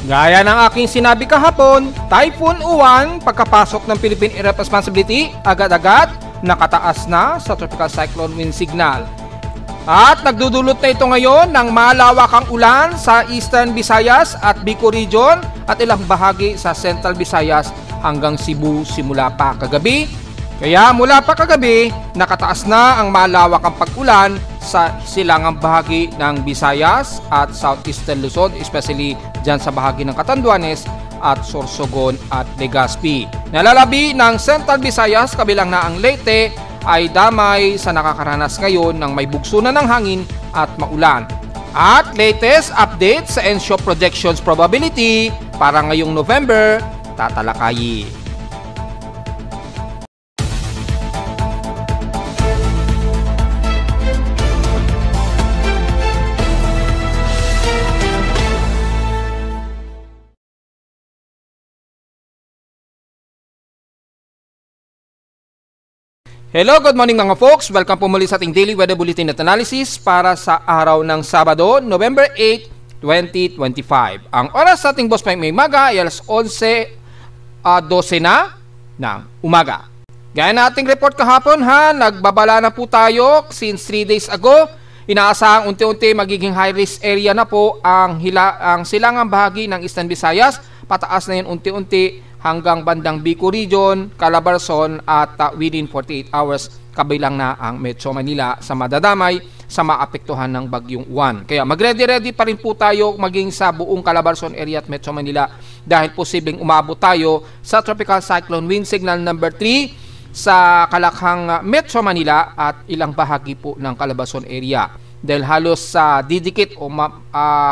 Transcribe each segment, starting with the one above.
Gaya ng aking sinabi kahapon, Typhoon Uwan pagkapasok ng Philippine Area of Responsibility agad-agad nakataas na sa tropical cyclone wind signal. At nagdudulot na ito ngayon ng malawakang ulan sa Eastern Visayas at Bicol Region at ilang bahagi sa Central Visayas hanggang Cebu simula pa kagabi. Kaya mula pa kagabi, nakataas na ang malawakang pag-ulan sa silangang bahagi ng Visayas at Southeastern Luzon, especially dyan sa bahagi ng Catanduanes at Sorsogon at Legazpi. Nalalabi ng Central Visayas kabilang na ang Leyte ay damay sa nakakaranas ngayon ng may bugso na ng hangin at maulan. At latest update sa ENSHO projections probability para ngayong November, tatalakayi. Hello, good morning mga folks. Welcome po muli sa ating Daily Weather Bulletin at Analysis para sa araw ng Sabado, November 8, 2025. Ang oras sa ating Boss Mike may maga ay alas 11:12 na ng umaga. Gaya na ating report kahapon nagbabala na po tayo since 3 days ago. Inaasahang unti-unti magiging high risk area na po ang silangang bahagi ng Eastern Visayas. Pataas na yun unti-unti hanggang bandang Bicol Region, Calabarzon at within 48 hours kabilang na ang Metro Manila sa madadamay sa maapektuhan ng Bagyong Uwan. Kaya mag-ready-ready pa rin po tayo maging sa buong Calabarzon area at Metro Manila dahil posibleng umabot tayo sa Tropical Cyclone Wind Signal number 3 sa kalakhang Metro Manila at ilang bahagi po ng Calabarzon area. Dahil halos didikit o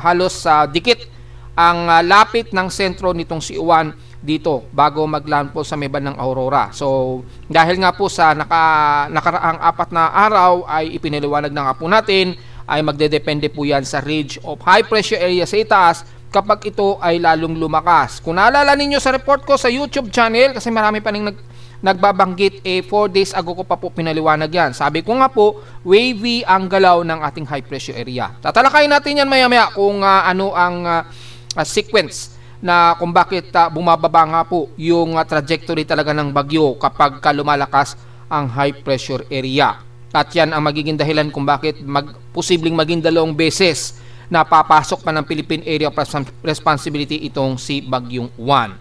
halos dikit ang lapit ng sentro nitong si Uwan dito bago maglandfall sa may bandang Aurora. So dahil nga po sa nakaraang 4 na araw ay ipinaliwanag na nga po natin ay magdedepende po yan sa ridge of high pressure area sa itaas kapag ito ay lalong lumakas. Kung naalala ninyo sa report ko sa YouTube channel, kasi marami pa ning nagbabanggit 4 days ago ko pa po pinaliwanag yan. Sabi ko nga po, wavy ang galaw ng ating high pressure area. Tatalakayin natin yan maya-maya kung ano ang sequence na kung bakit bumababa nga po yung trajectory talaga ng bagyo kapag lumalakas ang high pressure area. At yan ang magiging dahilan kung bakit posibleng maging 2 beses na papasok pa ng Philippine Area of Responsibility itong si Bagyong Uwan.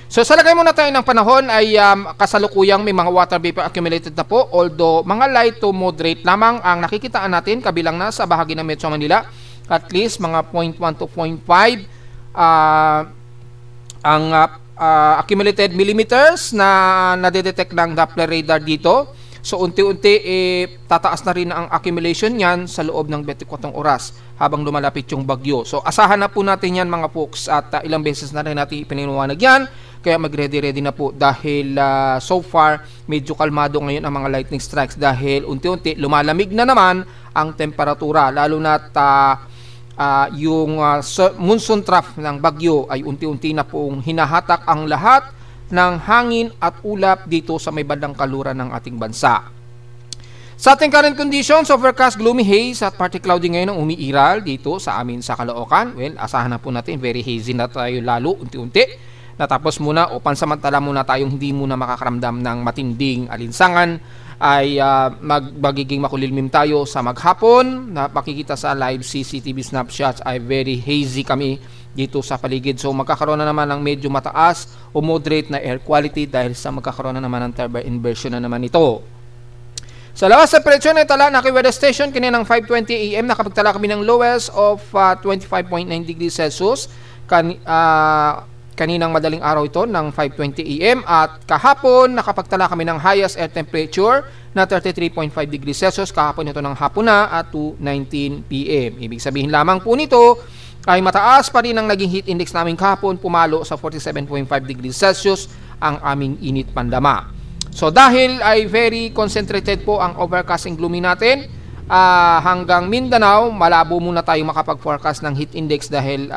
So sa lagay muna tayo ng panahon ay kasalukuyang may mga water vapor accumulated na po, although mga light to moderate lamang ang nakikitaan natin kabilang na sa bahagi ng Metro Manila, at least mga 0.1 to 0.5 ang accumulated millimeters na nadedetect ng Doppler radar dito. So unti-unti tataas na rin ang accumulation niyan sa loob ng 24 oras habang lumalapit yung bagyo. So asahan na po natin yan mga folks at ilang beses na rin natin ipinaliwanag yan. Kaya mag-ready-ready na po dahil so far medyo kalmado ngayon ang mga lightning strikes dahil unti-unti lumalamig na naman ang temperatura, lalo na yung monsoon trough ng bagyo ay unti-unti na pong hinahatak ang lahat ng hangin at ulap dito sa may bandang kaluran ng ating bansa. Sa ating current conditions, overcast, gloomy haze at partly cloudy ngayon ang umiiral dito sa amin sa Caloocan. Well, asahan na po natin, very hazy na tayo lalo unti-unti. Natapos muna o pansamantala muna tayong hindi muna makakaramdam ng matinding alinsangan ay magiging makulimlim tayo sa maghapon. Napakikita sa live CCTV snapshots ay very hazy kami dito sa paligid. So magkakaroon na naman ng medyo mataas o moderate na air quality dahil sa magkakaroon na naman ng turbine inversion na naman ito. Sa lawas sa presyon ay tala na weather station kaninang 5:20 AM nakapagtala kami ng lowest of 25.9 degrees Celsius. Kaninang madaling araw ito ng 5:20 AM at kahapon nakapagtala kami ng highest air temperature na 33.5 degrees Celsius kahapon ito ng hapon na at 2:19 PM. Ibig sabihin lamang po nito ay mataas pa rin ang naging heat index namin kahapon, pumalo sa 47.5 degrees Celsius ang aming init pandama. So dahil ay very concentrated po ang overcasting gloomy natin, hanggang Mindanao, malabo muna tayo makapag-forecast ng heat index dahil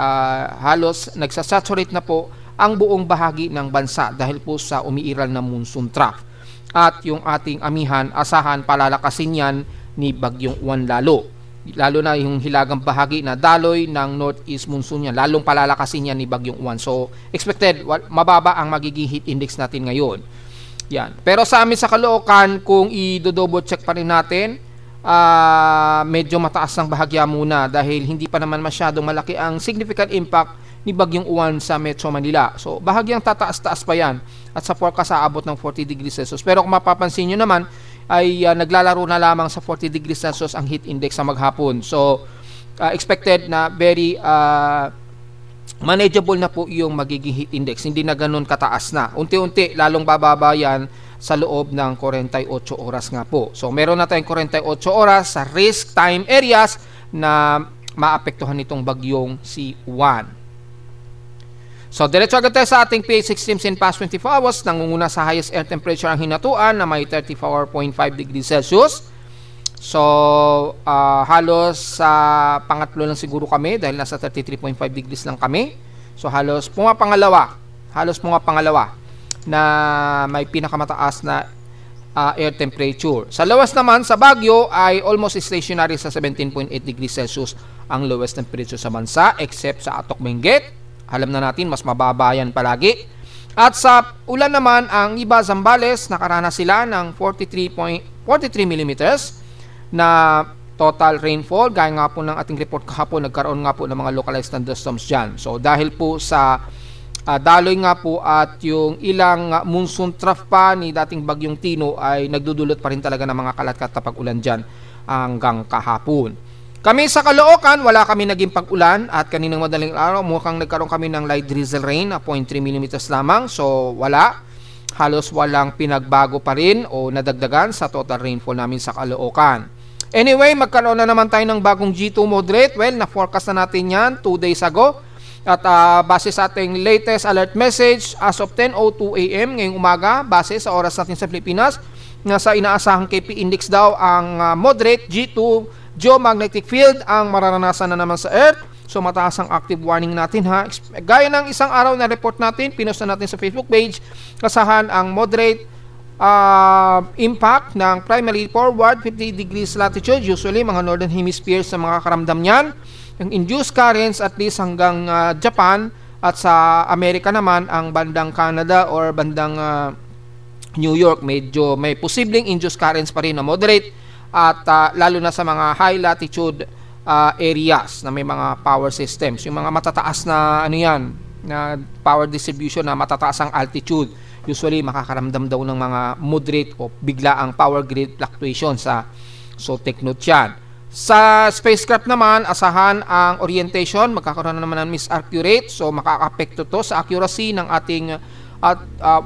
halos nagsasaturate na po ang buong bahagi ng bansa dahil po sa umiiral na monsoon trough. At yung ating amihan, asahan palalakasin yan ni Bagyong Uwan lalo. lalo na yung hilagang bahagi na daloy ng northeast monsoon yan, lalong palalakasin yan ni Bagyong Uwan. So expected mababa ang magiging heat index natin ngayon. Yan. Pero sa amin sa Caloocan, kung i-double check pa rin natin, medyo mataas ang bahagya muna dahil hindi pa naman masyadong malaki ang significant impact ni Bagyong Uwan sa Metro Manila. So bahagyang tataas-taas pa yan at sa forecast aabot ng 40 degrees Celsius. Pero kung mapapansin nyo naman ay naglalaro na lamang sa 40 degrees Celsius ang heat index sa maghapon. So expected na very manageable na po yung magiging heat index. Hindi na ganun kataas na. Unti-unti lalong bababa yan sa loob ng 48 oras nga po. So meron na tayong 48 oras sa risk time areas na maapektuhan nitong bagyong si Juan. So, diretso agad tayo sa ating PH extremes in past 24 hours. Nangunguna sa highest air temperature ang hinatuan na may 34.5 degrees Celsius. So, halos sa pangatlo lang siguro kami dahil nasa 33.5 degrees lang kami. So, halos pumapangalawa na may pinakamataas na air temperature. Sa lowest naman, sa Baguio ay almost stationary sa 17.8 degrees Celsius ang lowest temperature sa bansa except sa Atok Benguet. Alam na natin, mas mababa yan palagi. At sa ulan naman, ang iba Zambales, nakaranas sila ng 43 mm na total rainfall. Gaya nga po ng ating report kahapon, nagkaroon nga po ng mga localized thunderstorms dyan. So dahil po sa daloy nga po at yung ilang monsoon trough pa ni dating Bagyong Tino ay nagdudulot pa rin talaga ng mga kalat-kalat na pag-ulan dyan hanggang kahapon. Kami sa Caloocan, wala kami naging pag-ulan at kaninang madaling araw mukhang nagkaroon kami ng light drizzle rain na 0.3 mm lamang. So wala, halos walang pinagbago pa rin o nadagdagan sa total rainfall namin sa Caloocan. Anyway, magkaroon na naman tayo ng bagong G2 moderate. Well, na-forecast na natin yan 2 days ago. At base sa ating latest alert message as of 10:02 AM ngayong umaga, base sa oras natin sa Pilipinas, nasa inaasahang KP index daw ang moderate G2 geomagnetic field ang mararanasan na naman sa Earth. So mataas ang active warning natin ha. Gaya ng isang araw na report natin, pinost na natin sa Facebook page, kasahan ang moderate impact ng primarily forward 50 degrees latitude, usually mga northern hemisphere sa mga karamdam niyan. Yung induced currents at least hanggang Japan, at sa Amerika naman ang bandang Canada or bandang New York, medyo may posibleng induced currents pa rin na moderate. At lalo na sa mga high latitude areas na may mga power systems, yung mga matataas na ano yan, na power distribution na matataas ang altitude, usually makakaramdam daw ng mga moderate o biglaang power grid fluctuation sa so take note yan. Sa spacecraft naman, asahan ang orientation, magkakaroon na naman ng misaccurate, so makaka-apekto to sa accuracy ng ating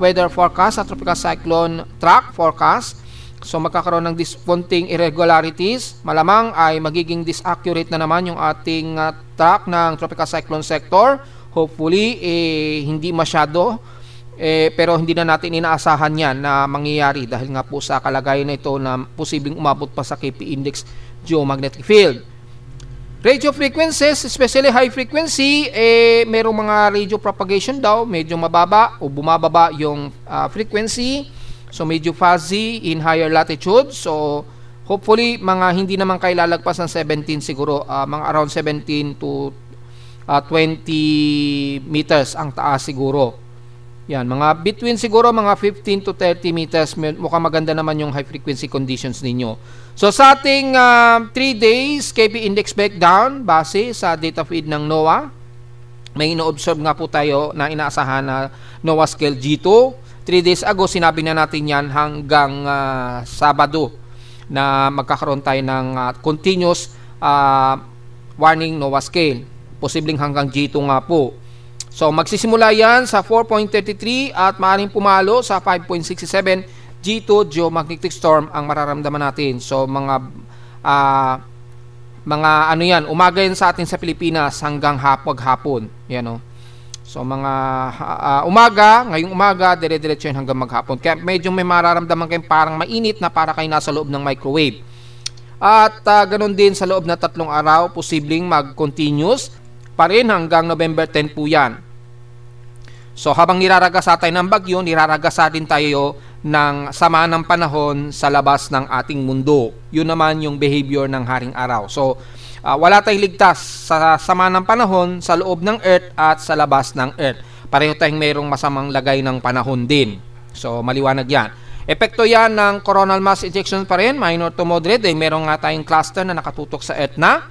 weather forecast at tropical cyclone track forecast. So magkakaroon ng konting irregularities, malamang ay magiging disaccurate na naman yung ating track ng tropical cyclone sector. Hopefully hindi masyado, pero hindi na natin inaasahan yan na mangyayari dahil nga po sa kalagayan na ito na posibleng umabot pa sa KP index geomagnetic field. Radio frequencies, especially high frequency, merong mga radio propagation daw, medyo mababa o bumababa yung frequency. So medyo fuzzy in higher latitude. So hopefully mga hindi naman kayo lalagpas ng 17 siguro, mga around 17 to 20 meters ang taas siguro. Yan, mga between siguro mga 15 to 30 meters. Mukhang maganda naman yung high frequency conditions ninyo. So sa ating 3 days KP index breakdown base sa data feed ng NOAA, may ino-observe nga po tayo na inaasahan na NOAA scale G2. 3 days ago, sinabi na natin yan hanggang Sabado na magkakaroon tayo ng continuous warning NOAA scale. Posibleng hanggang G2 nga po. So, magsisimula yan sa 4.33 at maaaring pumalo sa 5.67 G2 geomagnetic storm ang mararamdaman natin. So, mga ano yan, umaga yan sa atin sa Pilipinas hanggang hapon. Yan o. So mga ngayong umaga, dire-diretso yun hanggang maghapon. Kaya medyo may mararamdaman kayong parang mainit na para kayo nasa loob ng microwave. At ganun din sa loob na 3 araw, posibleng mag-continuous pa rin hanggang November 10 po yan. So habang niraragasa tayo ng bagyo, niraragasa din tayo ng sama ng panahon sa labas ng ating mundo. Yun naman yung behavior ng haring araw. So, wala tayong ligtas sa sama ng panahon sa loob ng Earth at sa labas ng Earth. Pareho tayong mayroong masamang lagay ng panahon din. So, maliwanag yan. Epekto yan ng coronal mass ejection pa rin, minor to moderate. Meron nga tayong cluster na nakatutok sa Earth na.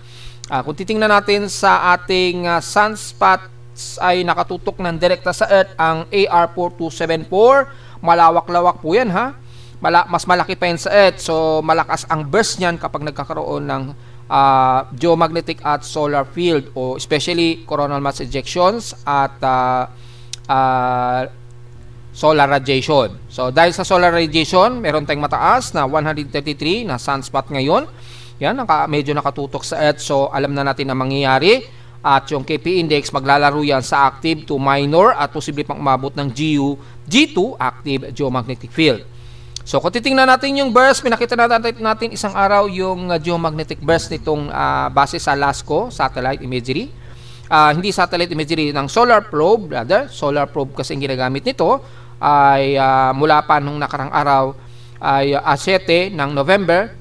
Kung titingnan natin sa ating sunspots ay nakatutok ng direkta sa Earth ang AR4274. Malawak-lawak po yan ha. Mas malaki pa yan sa Earth. So malakas ang burst niyan kapag nagkakaroon ng geomagnetic at solar field, o especially coronal mass ejections at solar radiation. So dahil sa solar radiation, meron tayong mataas na 133 na sunspot ngayon. Yan, medyo nakatutok sa Earth. So alam na natin ang mangyayari. At yung KP index, maglalaro yan sa active to minor at posible pang umabot ng G2, active geomagnetic field. So kung titingnan natin yung burst, pinakita natin isang araw yung geomagnetic burst nitong base sa LASCO satellite imagery. Hindi satellite imagery, ng solar probe, rather. Solar probe kasi ang ginagamit nito ay mula pa nung nakarang araw ay 7 ng November.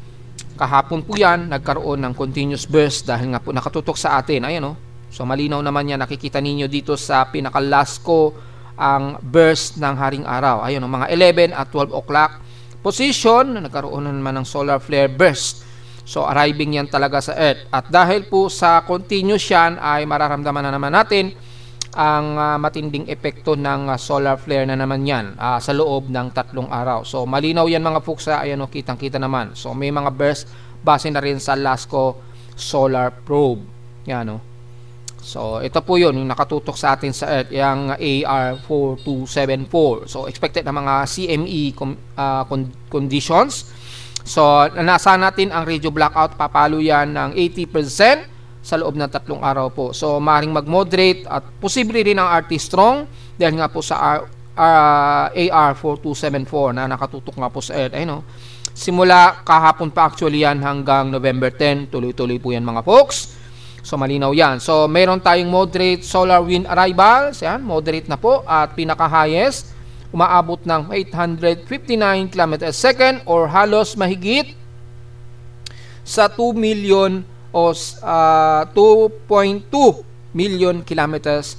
Kahapon po yan, nagkaroon ng continuous burst dahil nga po nakatutok sa atin. Ayan o. So malinaw naman yan, nakikita ninyo dito sa pinaka-LASCO ang burst ng haring araw. Ayun, mga 11 at 12 o'clock position, nagkaroon na naman ng solar flare burst. So arriving yan talaga sa Earth. At dahil po sa continuous yan, ay mararamdaman na naman natin ang matinding epekto ng solar flare na naman yan sa loob ng 3 araw. So malinaw yan mga folks, ayan o, kitang-kita naman. So may mga burst base na rin sa LASCO solar probe. Yan o. So, ito po yun, yung nakatutok sa atin sa Earth, yung AR4274. So, expected na mga CME conditions. So, nasa natin ang radio blackout, papalo yan ng 80% sa loob ng 3 araw po. So, maaaring mag-moderate at posible rin ang RT strong dahil nga po sa AR4274 na nakatutok nga po sa Earth. Ayun, no? Simula kahapon pa actually yan hanggang November 10, tuloy-tuloy po yan mga folks. So malinaw yan. So mayroon tayong moderate solar wind arrivals, yan, moderate na po, at pinaka-highest umaabot ng 859 km/s or halos mahigit sa 2 million o 2.2 million km/h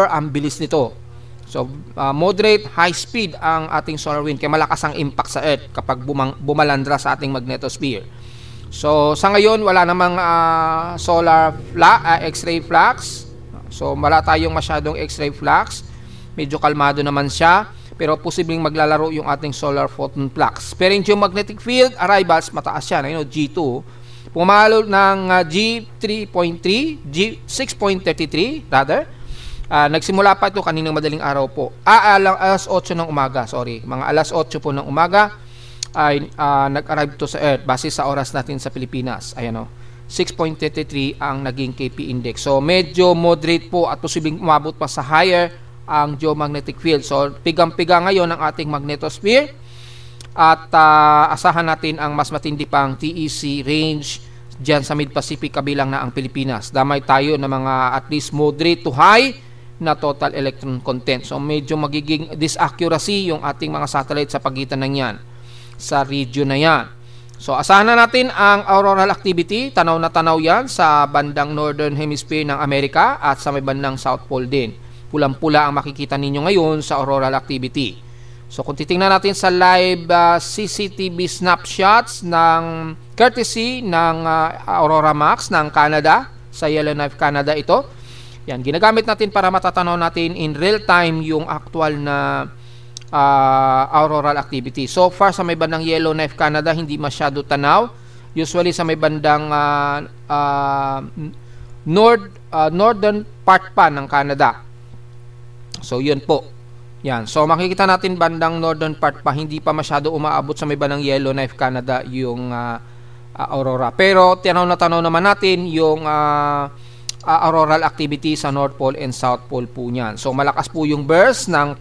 ang bilis nito. So moderate high speed ang ating solar wind, kaya malakas ang impact sa Earth kapag bumalandra sa ating magnetosphere. So sa ngayon wala namang solar X-ray flux. So wala tayong masyadong X-ray flux. Medyo kalmado naman siya, pero posibleng maglalaro yung ating solar photon flux. Pero yung geomagnetic field arrivals mataas yan, ayun, G2. Pumalo ng G3.3, G6.33 rather. Nagsimula pa ito kaninang madaling araw po. Alas 8 ng umaga, sorry. Mga alas 8 po ng umaga ay nag-arrive to sa Earth base sa oras natin sa Pilipinas. Ayan o, 6.33 ang naging KP index. So medyo moderate po at posibleng umabot pa sa higher ang geomagnetic field. So pigang-piga ngayon ang ating magnetosphere at asahan natin ang mas matindi pang TEC range dyan sa Mid-Pacific, kabilang na ang Pilipinas. Damay tayo ng mga at least moderate to high na total electron content. So medyo magiging disaccuracy yung ating mga satellite sa pagitan ng yan, sa region na yan. So asahan na natin ang auroral activity. Tanaw na tanaw yan sa bandang northern hemisphere ng Amerika at sa may bandang South Pole din. Pulang-pula ang makikita ninyo ngayon sa auroral activity. So kung titingnan natin sa live CCTV snapshots ng courtesy ng Aurora Max ng Canada, sa Yellowknife Canada ito. Yan, ginagamit natin para matatanaw natin in real time yung actual na auroral activity. So far sa may bandang Yellowknife Canada hindi masyado tanaw. Usually sa may bandang northern part pa ng Canada. So yun po. Yan. So makikita natin bandang northern part pa, hindi pa masyado umaabot sa may bandang Yellowknife Canada yung aurora. Pero tanaw na tanaw naman natin yung auroral activity sa North Pole and South Pole po niyan. So malakas po yung burst ng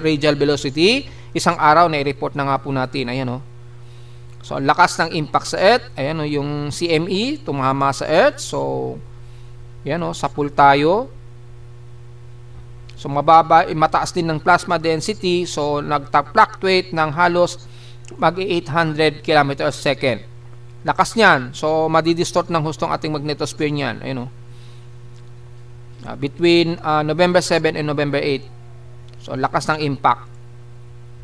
radial velocity. Isang araw na i-report na nga po natin. Ayan o. So lakas ng impact sa Earth. Ayan o, yung CME tumama sa Earth. So ayan o, sapul tayo. So So mababa, mataas din ng plasma density, so nagta-fluctuate ng halos mag-800 km/s. Lakas niyan. So madidistort ng hustong ating magnetosphere niyan. Ayun oh. Between November 7 and November 8. So lakas ng impact.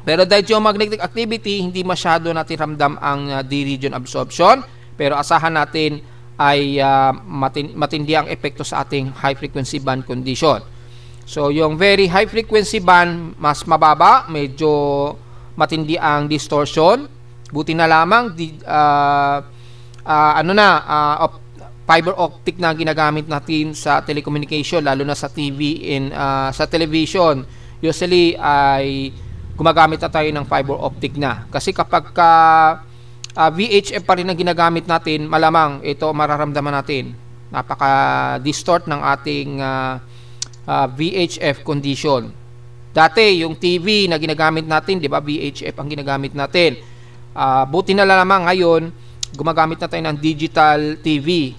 Pero dahil geomagnetic activity, hindi masyado natin ramdam ang D-region absorption, pero asahan natin ay matindi ang epekto sa ating high frequency band condition. So yung very high frequency band, mas mababa, medyo matindi ang distortion. Buti na lamang fiber optic na ginagamit natin sa telecommunication, lalo na sa TV and sa television. Usually ay gumagamit na tayo ng fiber optic na. Kasi kapag VHF pa rin ang ginagamit natin, malamang ito mararamdaman natin. Napaka-distort ng ating VHF condition. Dati, yung TV na ginagamit natin, di ba, VHF ang ginagamit natin. Buti na lamang ngayon, gumagamit na tayo ng digital TV,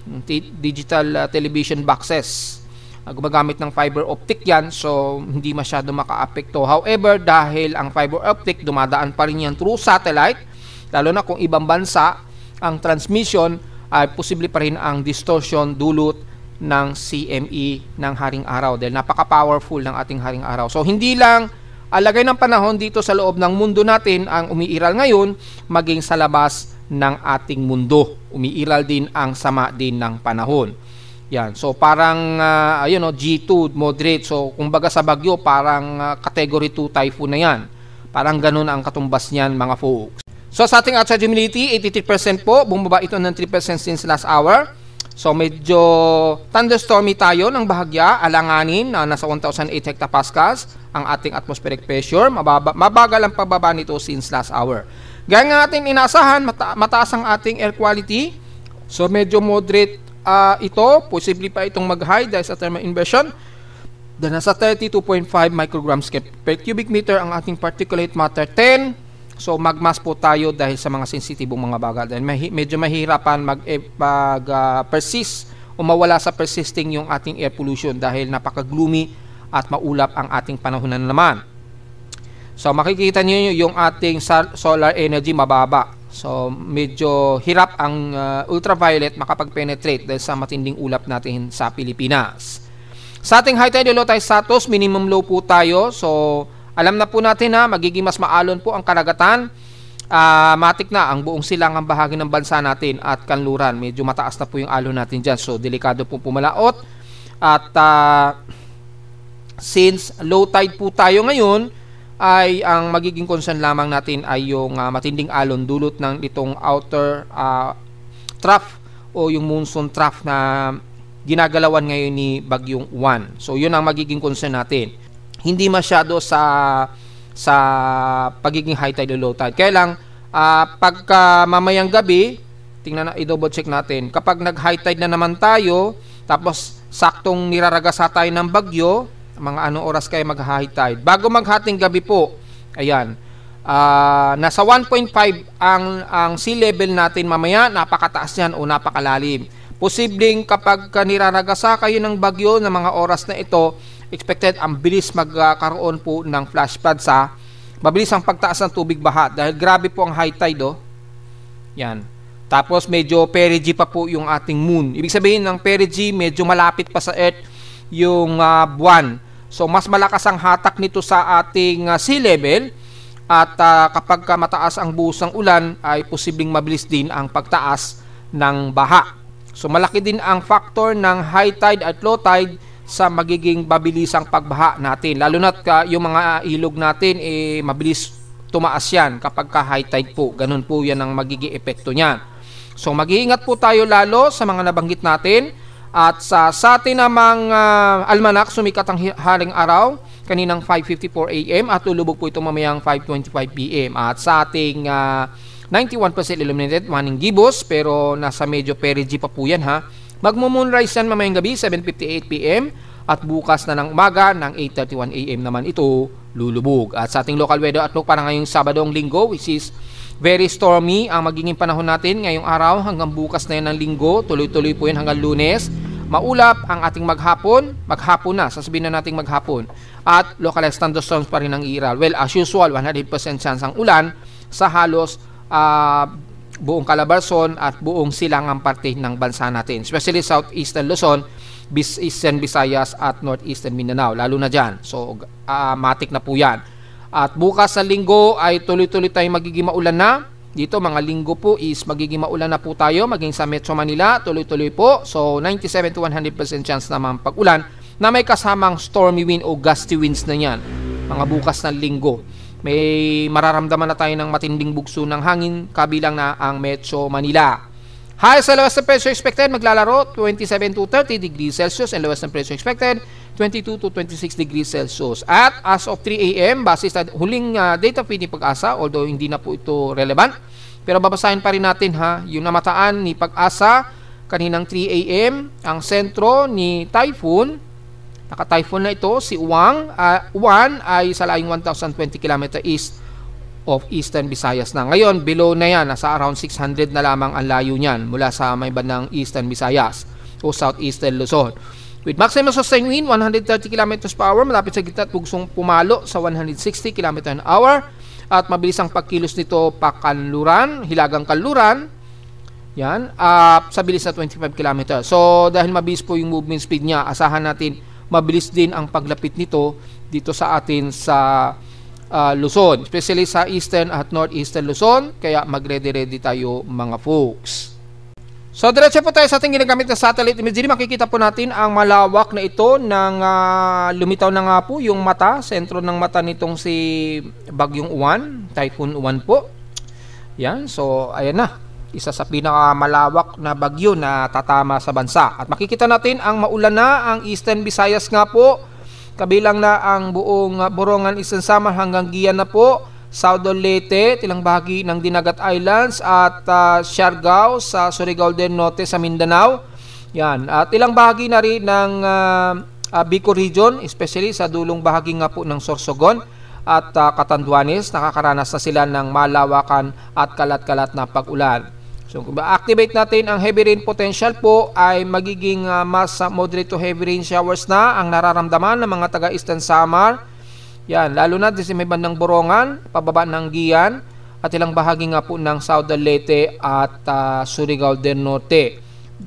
digital television boxes. Gumagamit ng fiber optic yan, so hindi masyado maka-apekto. However, dahil ang fiber optic dumadaan pa rin yan through satellite, lalo na kung ibang bansa ang transmission, ay posible pa rin ang distortion dulot ng CME ng haring araw dahil napaka-powerful ng ating haring araw. So hindi lang alagay ng panahon dito sa loob ng mundo natin ang umiiral ngayon, maging sa labas ng ating mundo umiiral din ang sama din ng panahon. Yan. So parang G2 moderate. So kumbaga sa bagyo parang category 2 typhoon na yan. Parang ganun ang katumbas niyan mga folks. So sa ating outside humidity 83% po, bumaba ito ng 3% since last hour. So medyo thunderstormy tayo ng bahagya, alanganin na nasa 1,008 hectopascals ang ating atmospheric pressure. Mabagal ang pababa nito since last hour. Gaya nga ating inaasahan, mataas ang ating air quality. So medyo moderate ito, posible pa itong mag-high dahil sa thermal inversion. Dahil nasa 32.5 micrograms per cubic meter ang ating particulate matter 10. So magmas po tayo dahil sa mga sensitibong mga bagay. Dahil medyo mahirapan persist o mawala sa persisting yung ating air pollution dahil napaka-gloomy at maulap ang ating panahon na naman. So makikita niyo yung ating solar energy mababa. So medyo hirap ang ultraviolet makapag-penetrate dahil sa matinding ulap natin sa Pilipinas. Sa ating high tide, low tide status, minimum low po tayo. So alam na po natin na magiging mas maalon po ang karagatan. Matik na ang buong silangang bahagi ng bansa natin at kanluran. Medyo mataas na po yung alon natin dyan. So delikado po pumalaot. At since low tide po tayo ngayon, ay ang magiging concern lamang natin ay yung matinding alon dulot ng itong outer trough o yung monsoon trough na ginagalawan ngayon ni Bagyong Juan. So yun ang magiging concern natin. Hindi masyado sa pagiging high tide o low tide. Kaya lang pagka mamayang gabi, tingnan na, i-double check natin. Kapag nag-high tide na naman tayo, tapos saktong niraragasa tayo ng bagyo, mga anong oras kayo mag-high tide? Bago maghating gabi po, ayan, nasa 1.5 ang sea level natin mamaya, napakataas yan o napakalalim. Posibleng kapag niraragasa kayo ng bagyo ng mga oras na ito, expected ang bilis magkaroon po ng flash flood sa mabilis ang pagtaas ng tubig baha dahil grabe po ang high tide Yan. Tapos medyo perigee pa po yung ating moon. Ibig sabihin ng perigee, medyo malapit pa sa earth yung buwan. So mas malakas ang hatak nito sa ating sea level at kapag mataas ang buhos ng ulan ay posibleng mabilis din ang pagtaas ng baha. So malaki din ang factor ng high tide at low tide sa magiging mabilisang pagbaha natin. Lalo na yung mga ilog natin mabilis tumaas yan kapag high tide po. Ganun po yan ang magiging epekto niyan. So mag-iingat po tayo lalo sa mga nabanggit natin. At sa atin namang almanak, sumikat ang haring araw kaninang 5:54 AM at lulubog po ito mamayang 5:25 PM. At sa ating 91% illuminated, maning gibos, pero nasa medyo perigee pa po yan ha. Magmo-moonrise yan mamayang gabi, 7:58 PM. At bukas na ng umaga, ng 8:31 AM naman ito lulubog. At sa ating local weather outlook para ngayong Sabadong Linggo, which is very stormy ang magiging panahon natin ngayong araw hanggang bukas na yan ng Linggo. Tuloy-tuloy po yan hanggang Lunes. Maulap ang ating maghapon na, sasabihin na nating maghapon. At localized thunderstorms pa rin ang iiral. Well, as usual, 100% chance ang ulan sa halos buong Calabarzon at buong silangang parte ng bansa natin. Especially Southeastern Luzon, Eastern Visayas at Northeastern Mindanao. Lalo na dyan. So, matik na po yan. At bukas sa linggo ay tuloy-tuloy tayong magiging maulan na. Dito mga linggo po is magiging maulan na po tayo. Maging sa Metro Manila, tuloy-tuloy po. So, 97 to 100% chance naman pag-ulan na may kasamang stormy wind o gusty winds na yan. Mga bukas na linggo. May mararamdaman na tayo ng matinding bugso ng hangin kabilang na ang Metro Manila. High sa lowest temperature expected maglalaro 27 to 30 degrees Celsius and lowest temperature expected 22 to 26 degrees Celsius. At as of 3 a.m. base sa huling data feed ni Pag-asa, although hindi na po ito relevant, pero babasahin pa rin natin yung namataan ni Pag-asa kaninang 3 a.m. ang sentro ni typhoon. Naka-typhoon na ito, si Juan ay sa laing 1,020 km east of Eastern Visayas na. Ngayon, below na yan, nasa around 600 na lamang ang layo niyan mula sa may bandang Eastern Visayas o Southeastern Luzon. With maximum sustained wind, 130 km per hour, malapit sa gitna at bugsong pumalo sa 160 km an hour at mabilis ang pagkilos nito pakanluran, hilagang kanluran, yan, sa bilis na 25 km. So, dahil mabilis po yung movement speed niya, asahan natin mabilis din ang paglapit nito dito sa atin sa Luzon, especially sa Eastern at Northeastern Luzon, kaya magready-ready tayo mga folks. So diretso po tayo sa ating ginagamit na satellite imagery. Makikita po natin ang malawak na ito ng lumitaw na nga po yung mata, sentro ng mata nitong si Bagyong Uwan, Typhoon Uwan po. Yan, so ayan na. Isa sa pinakamalawak na bagyo na tatama sa bansa. At makikita natin ang maulan na ang Eastern Visayas nga po. Kabilang na ang buong Borongan, Eastern Samar hanggang Gian na po. Southern Leyte, tilang bahagi ng Dinagat Islands at Siargao sa Surigao del Norte sa Mindanao. Yan. At ilang bahagi na rin ng Bicol Region, especially sa dulong bahagi nga po ng Sorsogon at Catanduanes. Nakakaranas na sila ng malawakan at kalat-kalat na pag-ulan. So kung activate natin ang heavy rain potential po ay magiging mas moderate to heavy rain showers na ang nararamdaman ng mga taga-Eastern Samar. Yan, lalo na sa may bandang Borongan, pababa ng Gian at ilang bahagi nga po ng Southern Leyte at Surigao del Norte.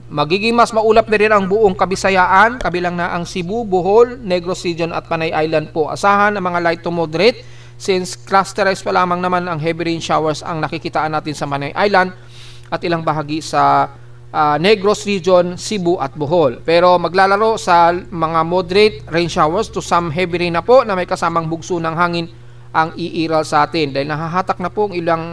Magiging mas maulap na rin ang buong Kabisayaan, kabilang na ang Cebu, Bohol, Negros Region at Panay Island po. Asahan ang mga light to moderate since clusterized pa lamang naman ang heavy rain showers ang nakikitaan natin sa Panay Island at ilang bahagi sa Negros Region, Cebu at Bohol. Pero maglalaro sa mga moderate rain showers to some heavy rain na po na may kasamang bugso ng hangin ang iiral sa atin. Dahil nahahatak na po ang ilang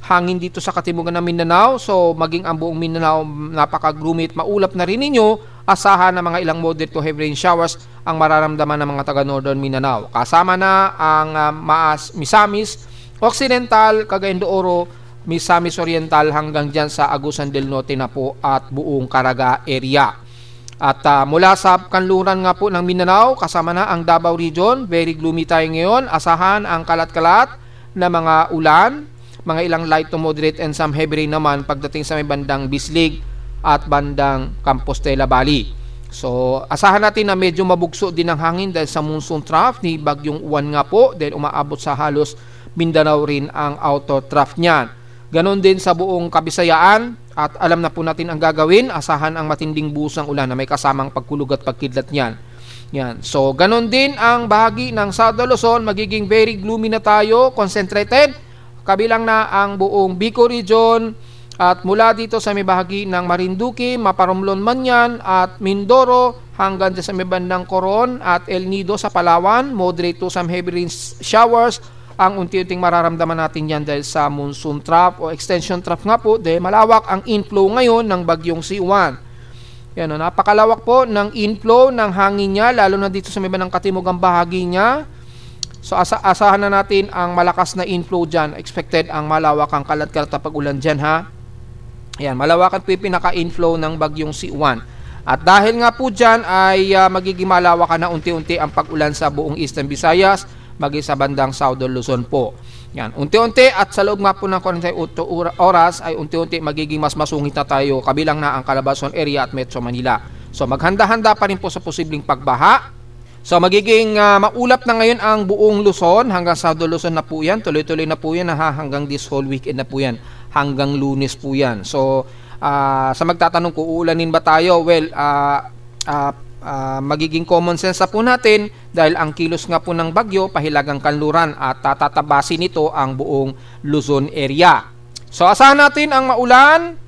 hangin dito sa katimugan ng Mindanao. So maging ang buong Mindanao napaka-gloomy at maulap na rin ninyo. Asahan na mga ilang moderate to heavy rain showers ang mararamdaman ng mga taga-Northern Mindanao. Kasama na ang Misamis, Occidental, Cagayan de Oro, Misamis Oriental hanggang dyan sa Agusan del Norte na po at buong Caraga area. At mula sa kanluran nga po ng Mindanao, kasama na ang Davao Region. Very gloomy tayo ngayon. Asahan ang kalat-kalat na mga ulan, mga ilang light to moderate and some heavy rain naman pagdating sa may bandang Bislig at bandang Compostela Valley. So asahan natin na medyo mabugso din ang hangin dahil sa monsoon trough ni Bagyong Uwan nga po, dahil umaabot sa halos Mindanao rin ang outer trough niyan. Ganon din sa buong Kabisayaan at alam na po natin ang gagawin. Asahan ang matinding busang ulan na may kasamang pagkulog at pagkidlat niyan. Yan. So ganon din ang bahagi ng Southern Luzon. Magiging very gloomy na tayo, concentrated. Kabilang na ang buong Bicol Region at mula dito sa may bahagi ng Marinduque, Maparomlon man yan at Mindoro hanggang sa may bandang Coron at El Nido sa Palawan. Moderate to some heavy rain showers ang unti-unting mararamdaman natin yan dahil sa monsoon trough o extension trough nga po, dahil malawak ang inflow ngayon ng Bagyong C1. Yan, napakalawak po ng inflow ng hangin niya, lalo na dito sa may bandang katimugang bahagi niya. So asahan na natin ang malakas na inflow dyan. Expected ang malawak ang kalat-kalat na pag-ulan dyan ha. Yan, malawakan po yung pinaka-inflow ng Bagyong C1. At dahil nga po dyan ay magiging malawakan na unti-unti ang pag-ulan sa buong Eastern Visayas, maging sa bandang Southern Luzon po. Yan, unti-unti at sa loob nga po ng 48 oras ay unti-unti magiging mas masungit na tayo, kabilang na ang Calabarzon area at Metro Manila. So maghanda-handa pa rin po sa posibleng pagbaha. So magiging maulap na ngayon ang buong Luzon, hanggang South Luzon na po yan, tuloy-tuloy na po yan hanggang this whole weekend na po yan, hanggang Lunes po yan. So sa magtatanong kung uulanin ba tayo, well, magiging common sense na po natin dahil ang kilos nga po ng bagyo pahilagang kanluran at tatabasin nito ang buong Luzon area. So asahan natin ang maulan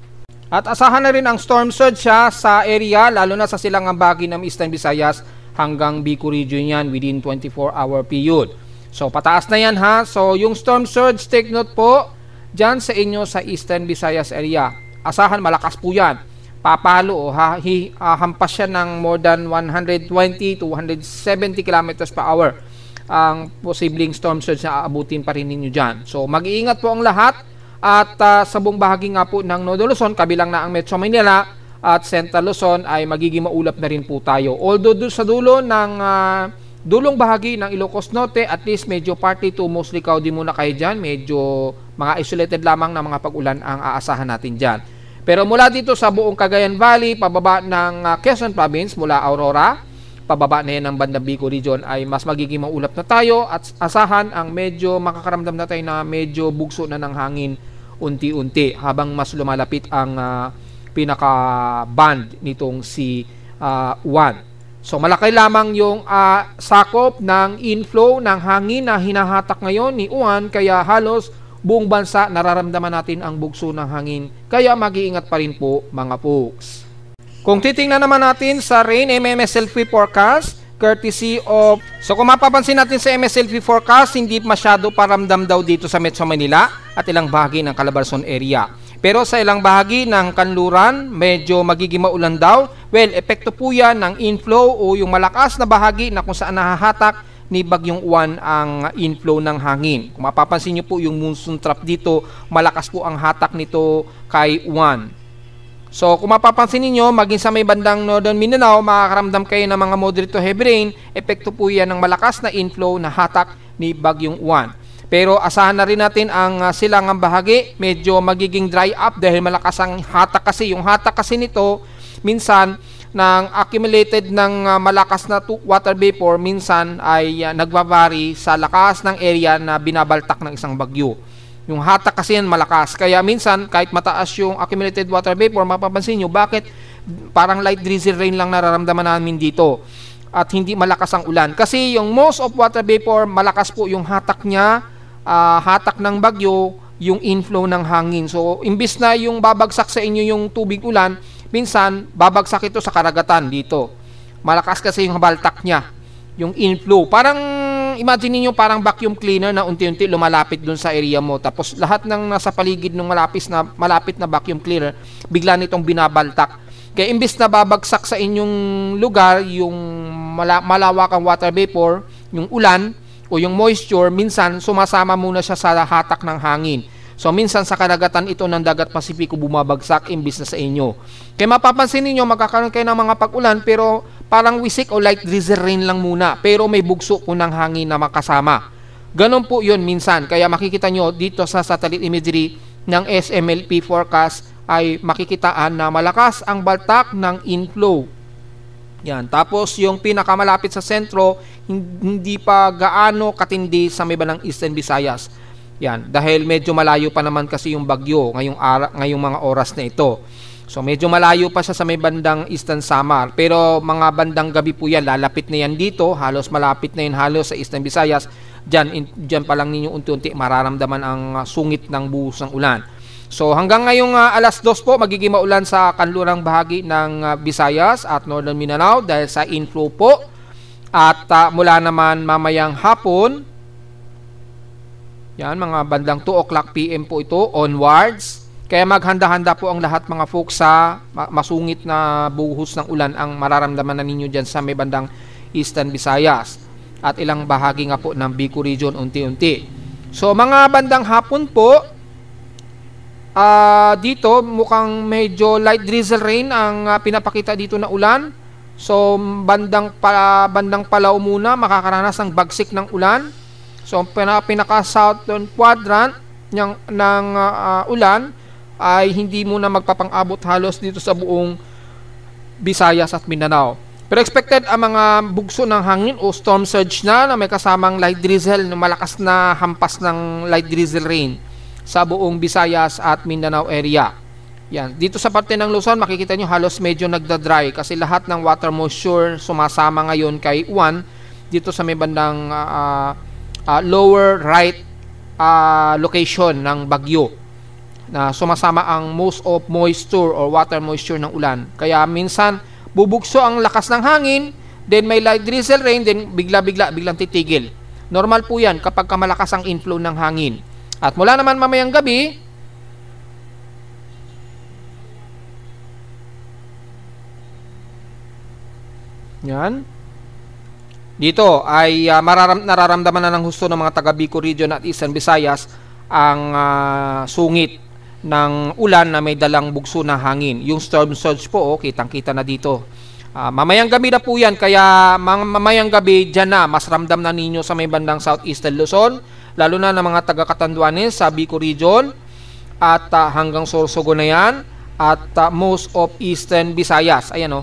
at asahan na rin ang storm surge sa area, lalo na sa silangang bahagi ng Eastern Visayas hanggang Bicol region yan within 24-hour period. So pataas na yan ha. So yung storm surge, take note po dyan sa inyo sa Eastern Visayas area. Asahan malakas po yan. Papalo hampas siya ng more than 120 to 170 kilometers per hour ang posibleng storm surge na aabutin pa rin ninyo dyan. So mag-iingat po ang lahat at sa buong bahagi nga po ng Northern Luzon, kabilang na ang Metro Manila at Central Luzon ay magiging maulap na rin po tayo. Although sa dulo ng dulong bahagi ng Ilocos Norte, at least medyo partly to mostly cloudy muna kayo dyan, medyo mga isolated lamang na mga pag-ulan ang aasahan natin dyan. Pero mula dito sa buong Cagayan Valley, pababa ng Quezon Province, mula Aurora, pababa na yan ng bandang Bicol region, ay mas magiging maulap na tayo at asahan ang medyo makakaramdam na tayo na medyo bugso na ng hangin unti-unti habang mas lumalapit ang pinaka-band nitong si Juan. So malaki lamang yung sakop ng inflow ng hangin na hinahatak ngayon ni Juan, kaya halos buong bansa nararamdaman natin ang bugso ng hangin, kaya mag-iingat pa rin po mga folks. Kung titingnan naman natin sa rain MSLV forecast, courtesy of, so kung mapapansin natin sa MSLV forecast, hindi masyado paramdam daw dito sa Metro Manila at ilang bahagi ng Calabarzon area. Pero sa ilang bahagi ng Kanluran, medyo magiging maulan daw. Well, epekto po yan ng inflow o yung malakas na bahagi na kung saan nahahatak ni Bagyong Juan ang inflow ng hangin. Kung mapapansin nyo po yung monsoon trap dito, malakas po ang hatak nito kay Juan. So kung mapapansin niyo, maging sa may bandang Northern Mindanao, makakaramdam kayo ng mga moderate to heavy rain. Epekto po yan ng malakas na inflow na hatak ni Bagyong Juan. Pero asahan na rin natin ang silangang bahagi, medyo magiging dry up dahil malakas ang hatak kasi. Yung hatak kasi nito, minsan ng accumulated ng malakas na water vapor, minsan ay nagbavari sa lakas ng area na binabaltak ng isang bagyo. Yung hatak kasi yan malakas, kaya minsan kahit mataas yung accumulated water vapor, mapapansin nyo bakit parang light drizzle rain lang nararamdaman namin dito at hindi malakas ang ulan. Kasi yung most of water vapor, malakas po yung hatak niya, hatak ng bagyo, yung inflow ng hangin. So imbis na yung babagsak sa inyo yung tubig ulan, minsan, babagsak ito sa karagatan dito. Malakas kasi yung baltak niya, yung inflow. Parang, imagine niyo parang vacuum cleaner na unti-unti lumalapit dun sa area mo. Tapos, lahat ng nasa paligid ng malapit na vacuum cleaner, bigla nitong binabaltak. Kaya, imbis na babagsak sa inyong lugar, yung malawakang water vapor, yung ulan, o yung moisture, minsan, sumasama muna siya sa hatak ng hangin. So minsan sa karagatan ito ng Dagat Pasipiko bumabagsak imbis na sa inyo. Kaya mapapansin niyo magkakaroon kayo ng mga pag-ulan pero parang wisik o light drizzle rain lang muna, pero may bugso po ng hangin na makasama. Ganon po yun minsan. Kaya makikita nyo dito sa satellite imagery ng SMLP forecast ay makikitaan na malakas ang baltak ng inflow. Yan. Tapos yung pinakamalapit sa sentro, hindi pa gaano katindi sa may bandang Eastern Visayas. Yan, dahil medyo malayo pa naman kasi yung bagyo ngayong mga oras na ito. So medyo malayo pa siya sa may bandang Eastern Samar. Pero mga bandang gabi po yan, lalapit na yan dito. Halos malapit na yan halos sa Eastern Visayas. Diyan pa lang ninyo unti-unti mararamdaman ang sungit ng buhos ng ulan. So hanggang ngayong alas 2 po, magiging maulan sa kanlurang bahagi ng Visayas at Northern Mindanao dahil sa inflow po. At mula naman mamayang hapon, yan, mga bandang 2 o'clock PM po ito, onwards. Kaya maghanda-handa po ang lahat mga folks sa masungit na buhos ng ulan ang mararamdaman na ninyo dyan sa may bandang Eastern Visayas. At ilang bahagi nga po ng Bicol region unti-unti. So mga bandang hapon po, dito mukhang medyo light drizzle rain ang pinapakita dito na ulan. So bandang Palaw muna makakaranas ng bagsik ng ulan. So, pinaka-southern quadrant ng ulan ay hindi muna magpapang-abot halos dito sa buong Visayas at Mindanao. Pero expected ang mga bugso ng hangin o storm surge na may kasamang light drizzle, malakas na hampas ng light drizzle rain sa buong Visayas at Mindanao area. Yan. Dito sa parte ng Luzon, makikita nyo halos medyo nagda-dry kasi lahat ng water moisture sumasama ngayon kay Juan dito sa may bandang lower right location ng bagyo na sumasama ang most of moisture or water moisture ng ulan. Kaya minsan bubugso ang lakas ng hangin, then may light drizzle rain, then biglang titigil. Normal po yan kapag malakas ang inflow ng hangin. At mula naman mamayang gabi, yan. Dito ay nararamdaman na ng husto ng mga taga Bicol Region at Eastern Visayas ang sungit ng ulan na may dalang bugso na hangin. Yung storm surge po, kitang-kita na dito. Mamayang gabi na po yan, kaya mamayang gabi dyan na, mas ramdam na ninyo sa may bandang Southeastern Luzon, lalo na ng mga taga Catanduanes sa Bicol Region at hanggang Sorsogon na yan at most of Eastern Visayas. Ayan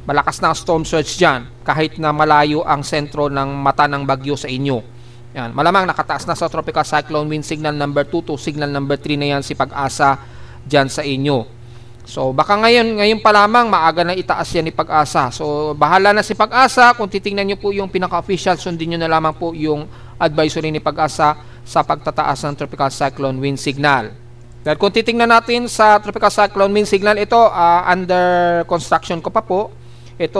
malakas na storm surge dyan kahit na malayo ang sentro ng mata ng bagyo sa inyo. Yan. Malamang nakataas na sa tropical cyclone wind signal number 2 to signal number 3 na yan si Pag-asa dyan sa inyo. So baka ngayon pa lamang maaga na itaas yan ni Pag-asa. So bahala na si Pag-asa, kung titingnan nyo po yung pinaka-official, sundin nyo na lamang po yung advisory ni Pag-asa sa pagtataas ng tropical cyclone wind signal. Dahil kung titingnan natin sa tropical cyclone wind signal, ito under construction ko pa po. Ito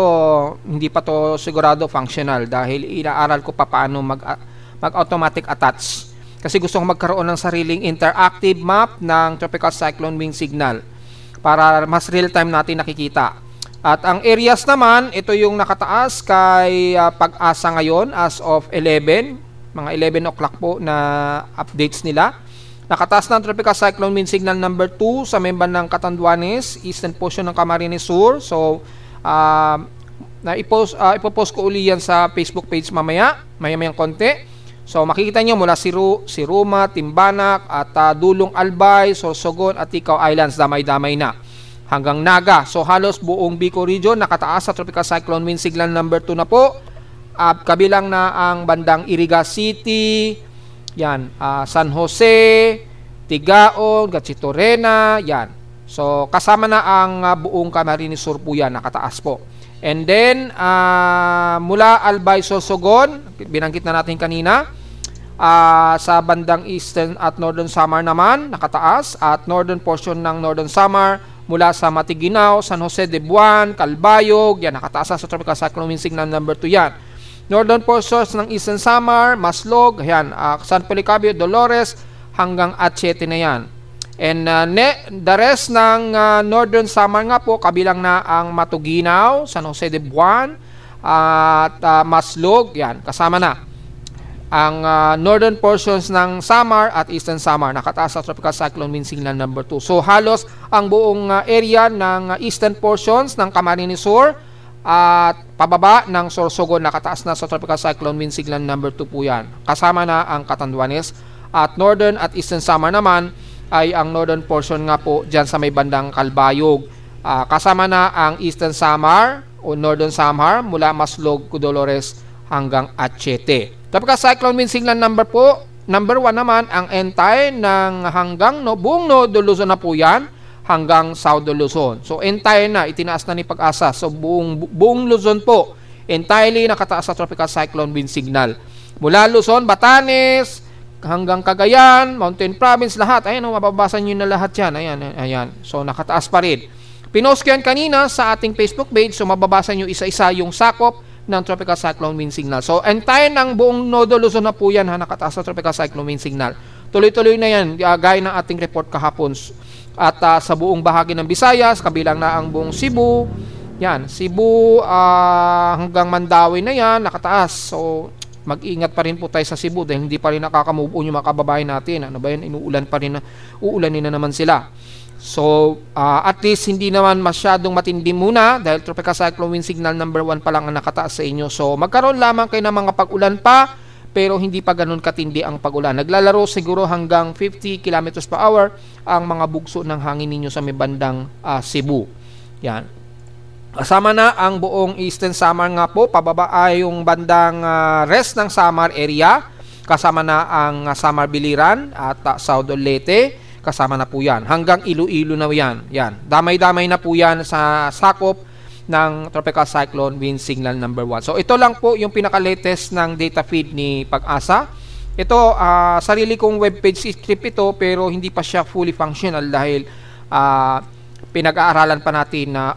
hindi pa to sigurado functional dahil inaaral ko pa paano mag-automatic attach. Kasi gusto kong magkaroon ng sariling interactive map ng tropical cyclone wind signal para mas real time natin nakikita. At ang areas naman, ito yung nakataas kay Pag-asa ngayon as of 11, mga 11 o'clock po na updates nila. Nakataas na ang tropical cyclone wind signal number 2 sa may bandang Catanduanes, eastern portion ng Camarines Sur. So ipopost ko uli yan sa Facebook page maya-mayang konti. So makikita nyo mula si Ruma, Timbanak at Dulong Albay, Sorsogon at Icao Islands, damay-damay na hanggang Naga. So halos buong Bicol Region nakataas sa tropical cyclone wind signal number 2 na po. Kabilang na ang bandang Iriga City, yan, San Jose, Tigaon, Gatchitoorena, yan. So, kasama na ang buong Camarines Sur po yan, nakataas po. And then, mula Albay, Sorsogon, binanggit na natin kanina, sa bandang Eastern at Northern Samar naman, nakataas. At Northern portion ng Northern Samar, mula sa Matiginaw, San Jose de Buan, Calbayog, yan, nakataas sa tropical cyclone wind signal number 2 yan. Northern portions ng Eastern Samar, Maslog, yan, San Policarpio, Dolores, hanggang Atchete na yan. And the rest ng Northern Samar nga po, kabilang na ang Matuginaw, San Jose de Buan, at Maslog, yan, kasama na. Ang northern portions ng Samar at Eastern Samar, nakataas sa tropical cyclone wind signal number 2. So halos ang buong area ng eastern portions ng Camarines Sur at pababa ng Sorsogon, nakataas na sa tropical cyclone wind signal number 2 po yan. Kasama na ang Catanduanes. At northern at eastern Samar naman ay ang northern portion nga po dyan sa may bandang Calbayog. Kasama na ang Eastern Samar o Northern Samar mula Maslog, Dolores hanggang Atchete. Tropical cyclone wind signal number 1 naman ang entire ng hanggang buong Northern Luzon na po yan hanggang Southern Luzon. So entire na, itinaas na ni Pag-asa. So buong Luzon po, entirely nakataas sa tropical cyclone wind signal. Mula Luzon, Batanes, hanggang Cagayan, Mountain Province, lahat. Ayan, mababasa nyo na lahat yan. Ayan. So, nakataas pa rin. Pinost ko yan kanina sa ating Facebook page. So, mababasa nyo isa-isa yung sakop ng tropical cyclone wind signal. So, entire ng buong Nodo Luzon na po yan, nakataas sa tropical cyclone wind signal. Tuloy-tuloy na yan, gaya ng ating report kahapon. At sa buong bahagi ng Visayas, kabilang na ang buong Cebu. Yan, Cebu hanggang Mandawi na yan, nakataas. So, mag-ingat pa rin po tayo sa Cebu dahil hindi pa rin nakaka-move on yung mga kababayan natin. Ano ba yan? Uulanin na naman sila. So, at least hindi naman masyadong matindi muna dahil tropical cyclone wind signal number 1 pa lang ang nakataas sa inyo. So, magkaroon lamang kayo ng mga pag-ulan pa pero hindi pa ganun katindi ang pag-ulan. Naglalaro siguro hanggang 50 km per hour ang mga bugso ng hangin ninyo sa may bandang Cebu. Yan. Kasama na ang buong Eastern Samar nga po, pababa ay yung bandang rest ng Samar area, kasama na ang Samar Biliran at South Leyte, kasama na po yan. Hanggang Iloilo na yan. Yan. Damay-damay na po yan sa sakop ng Tropical Cyclone Wind Signal number 1. So ito lang po yung pinaka-latest ng data feed ni Pag-asa. Ito, sarili kong webpage script ito, pero hindi pa siya fully functional dahil pinag-aaralan pa natin na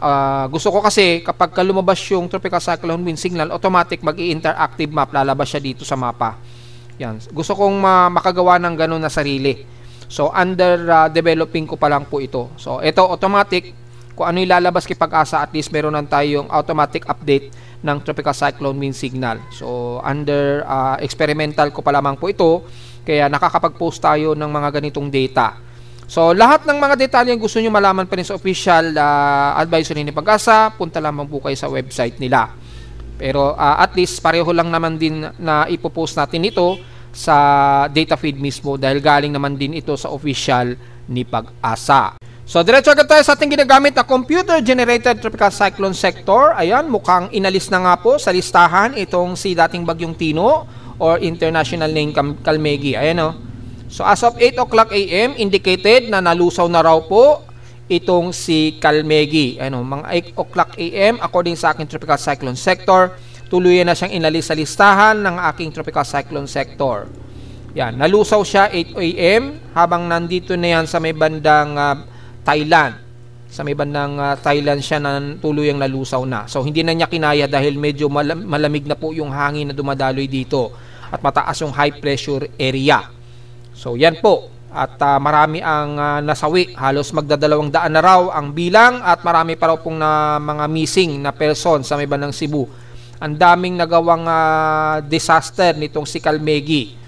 gusto ko kasi kapag lumabas yung Tropical Cyclone Wind Signal, automatic mag-i-interactive map, lalabas siya dito sa mapa. Yan. Gusto kong makagawa ng ganun na sarili. So, under developing ko pa lang po ito. So, ito automatic, kung ano ilalabas kay Pag-asa, at least meron lang tayong automatic update ng Tropical Cyclone Wind Signal. So, under experimental ko pa lamang po ito, kaya nakakapag-post tayo ng mga ganitong data. So, lahat ng mga detalye yung gusto nyo malaman pa rin sa official advisory ni Pag-asa, punta lamang po kayo sa website nila. Pero at least pareho lang naman din na ipopost natin ito sa data feed mismo dahil galing naman din ito sa official ni Pag-asa. So, diretso agad tayo sa ating ginagamit na computer-generated tropical cyclone sector. Ayan, mukhang inalis na nga po sa listahan itong si dating Bagyong Tino or international name Kalmegi. Ayan o. So, as of 8 o'clock AM, indicated na nalusaw na raw po itong si Kalmegi. Ano, mga 8 o'clock AM, according sa aking tropical cyclone sector, tuluyan na siyang inalis sa listahan ng aking tropical cyclone sector. Yan, nalusaw siya 8 AM habang nandito na yan sa may bandang Thailand. Sa may bandang Thailand siya na tuluyang nalusaw na. So, hindi na niya kinaya dahil medyo malamig na po yung hangin na dumadaloy dito at mataas yung high pressure area. So, yan po. At marami ang nasawi. Halos magdadalawang daan na raw ang bilang at marami pa raw pong mga missing na person sa may bandang Cebu. Ang daming nagawang disaster nitong si Kalmegi.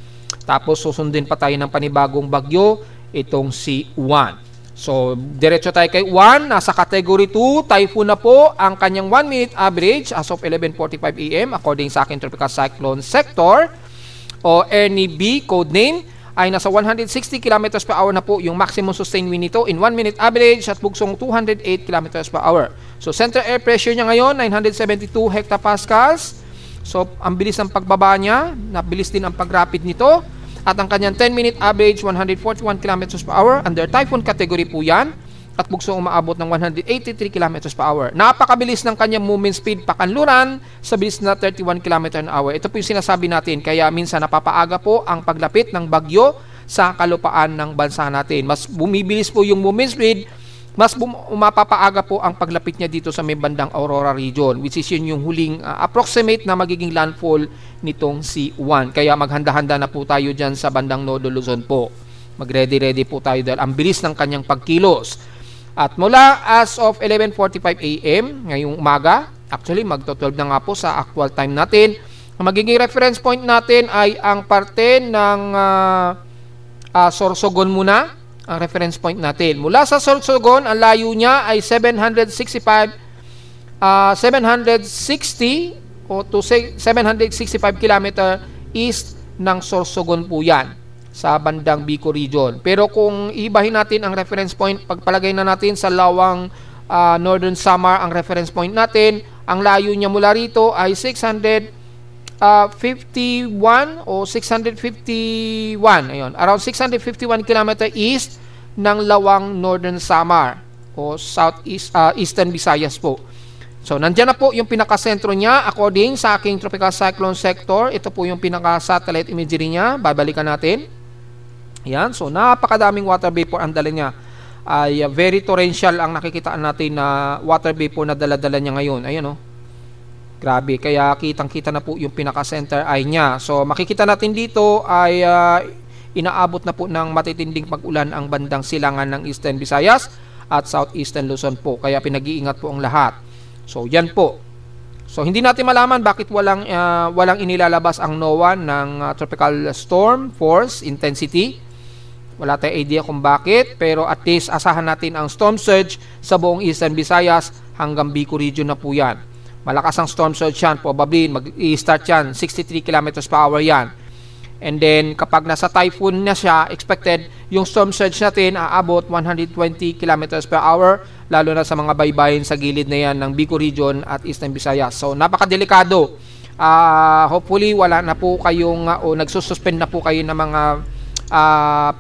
Tapos susundin pa tayo ng panibagong bagyo, itong si Juan. So, diretso tayo kay Juan. Nasa category 2, typhoon na po ang kanyang 1 minute average as of 11:45 AM according sa aking tropical cyclone sector o Ernie B, code name, ay nasa 160 km per hour na po yung maximum sustained wind nito in 1 minute average at bugsong 208 km per hour. So, center air pressure niya ngayon, 972 hectopascals. So, ang bilis ng pagbaba niya, nabilis din ang pag-rapid nito. At ang kanyang 10-minute average, 141 km per hour. Under typhoon category po yan. At bugsong umaabot ng 183 km per hour. Napakabilis ng kanyang movement speed pakanluran sa bilis na 31 km per hour. Ito po yung sinasabi natin. Kaya minsan napapaaga po ang paglapit ng bagyo sa kalupaan ng bansa natin. Mas bumibilis po yung movement speed, mas mapapaaga po ang paglapit niya dito sa may bandang Aurora region, which is yun yung huling approximate na magiging landfall nitong si Juan. Kaya maghanda-handa na po tayo dyan sa bandang Nodo Luzon po. Mag-ready-ready po tayo dahil ang bilis ng kanyang pagkilos. At mula as of 11:45 AM ngayong umaga, actually magto-12 na nga po sa actual time natin, ang magiging reference point natin ay ang parte ng Sorsogon muna, ang reference point natin. Mula sa Sorsogon, ang layo niya ay 760 o to 765 km east ng Sorsogon po yan sa bandang Bicol region. Pero kung ibahin natin ang reference point, pagpalagay na natin sa lawang Northern Samar ang reference point natin, ang layo niya mula rito ay 651 o 651, ayun, around 651 km east ng lawang Northern Samar o Southeast Eastern Visayas po. So, nandiyan na po yung pinaka-sentro niya according sa aking tropical cyclone sector. Ito po yung pinaka-satellite imagery niya. Babalikan natin. Yan. So, napakadaming water vapor ang dala niya. Ay very torrential ang nakikitaan natin na water vapor na dala-dala niya ngayon. Ayan o. Grabe. Kaya kitang-kita na po yung pinaka-center eye niya. So, makikita natin dito ay inaabot na po ng matitinding pag-ulan ang bandang silangan ng Eastern Visayas at Southeastern Luzon po. Kaya pinag-iingat po ang lahat. So, yan po. So, hindi natin malaman bakit walang inilalabas ang NOAA ng tropical storm force intensity. Wala tayong idea kung bakit, pero at least asahan natin ang storm surge sa buong Eastern Visayas hanggang Bicol region na po yan. Malakas ang storm surge yan, probably mag-i-start yan, 63 km per hour yan. And then kapag nasa typhoon na siya, expected yung storm surge natin aabot 120 kilometers per hour, lalo na sa mga baybayin sa gilid na yan ng Bicol region at Eastern Visayas. So napakadelikado. Hopefully wala na po kayong o nagsususpend na po kayo ng mga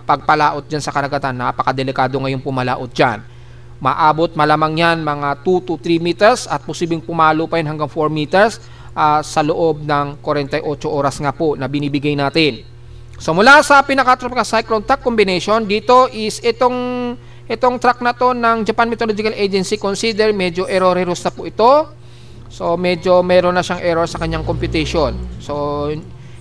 pagpalaot dyan sa karagatan. Napakadelikado ngayong pumalaot dyan. Maabot malamang yan mga 2 to 3 meters at posibleng pumalo pa yan hanggang 4 meters sa loob ng 48 oras nga po na binibigay natin. So mula sa pinaka-tropical cyclone track combination, dito is itong track na to ng Japan Meteorological Agency, consider medyo error-errors na po ito. So medyo meron na siyang error sa kanyang computation. So